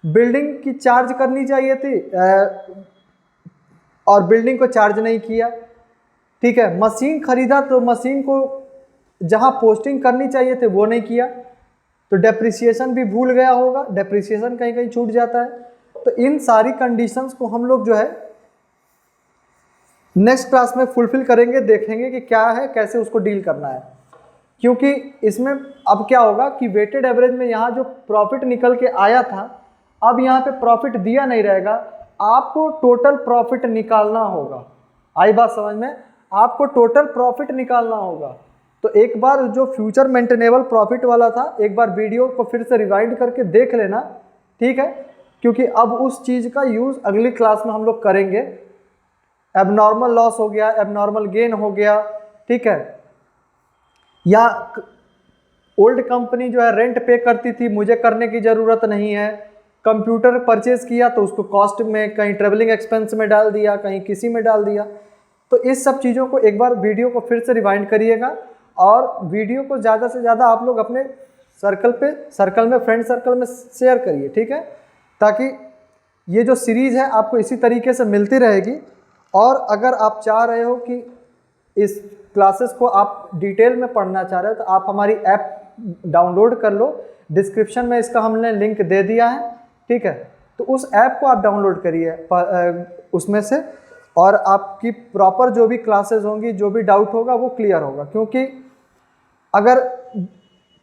बिल्डिंग की चार्ज करनी चाहिए थी और बिल्डिंग को चार्ज नहीं किया, ठीक है। मशीन खरीदा तो मशीन को जहां पोस्टिंग करनी चाहिए थे वो नहीं किया, तो डेप्रिसिएशन भी भूल गया होगा, डेप्रिसिएशन कहीं कहीं छूट जाता है। तो इन सारी कंडीशंस को हम लोग जो है नेक्स्ट क्लास में फुलफिल करेंगे, देखेंगे कि क्या है, कैसे उसको डील करना है। क्योंकि इसमें अब क्या होगा कि वेटेड एवरेज में यहाँ जो प्रॉफिट निकल के आया था, अब यहाँ पे प्रॉफिट दिया नहीं रहेगा, आपको टोटल प्रॉफिट निकालना होगा। आई बात समझ में, आपको टोटल प्रॉफिट निकालना होगा। तो एक बार जो फ्यूचर मेंटेनेबल प्रॉफिट वाला था, एक बार वीडियो को फिर से रिवाइंड करके देख लेना, ठीक है, क्योंकि अब उस चीज़ का यूज़ अगली क्लास में हम लोग करेंगे। एबनॉर्मल लॉस हो गया, एबनॉर्मल गेन हो गया, ठीक है, या ओल्ड कंपनी जो है रेंट पे करती थी, मुझे करने की ज़रूरत नहीं है, कंप्यूटर परचेज किया तो उसको कॉस्ट में कहीं ट्रेवलिंग एक्सपेंस में डाल दिया, कहीं किसी में डाल दिया। तो इस सब चीज़ों को एक बार वीडियो को फिर से रिवाइंड करिएगा और वीडियो को ज़्यादा से ज़्यादा आप लोग अपने सर्कल में फ्रेंड सर्कल में शेयर करिए, ठीक है, ताकि ये जो सीरीज़ है आपको इसी तरीके से मिलती रहेगी। और अगर आप चाह रहे हो कि इस क्लासेस को आप डिटेल में पढ़ना चाह रहे हो तो आप हमारी ऐप डाउनलोड कर लो, डिस्क्रिप्शन में इसका हमने लिंक दे दिया है, ठीक है। तो उस ऐप को आप डाउनलोड करिए उसमें से, और आपकी प्रॉपर जो भी क्लासेस होंगी, जो भी डाउट होगा वो क्लियर होगा। क्योंकि अगर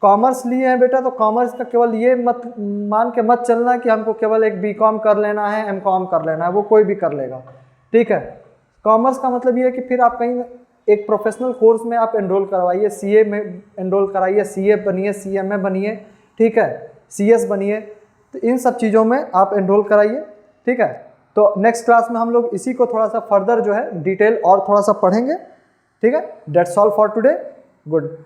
कॉमर्स लिए हैं बेटा, तो कॉमर्स का केवल ये मत मान के मत चलना कि हमको केवल एक बीकॉम कर लेना है, एमकॉम कर लेना है, वो कोई भी कर लेगा, ठीक है। कॉमर्स का मतलब ये है कि फिर आप कहीं एक प्रोफेशनल कोर्स में आप एनरोल करवाइए, सीए में एनरोल कराइए, सीए बनिए, सीएमए बनिए, ठीक है, सीएस बनिए, तो इन सब चीज़ों में आप एनरोल कराइए, ठीक है। तो नेक्स्ट क्लास में हम लोग इसी को थोड़ा सा फर्दर जो है डिटेल और थोड़ा सा पढ़ेंगे, ठीक है। That's all for today, good.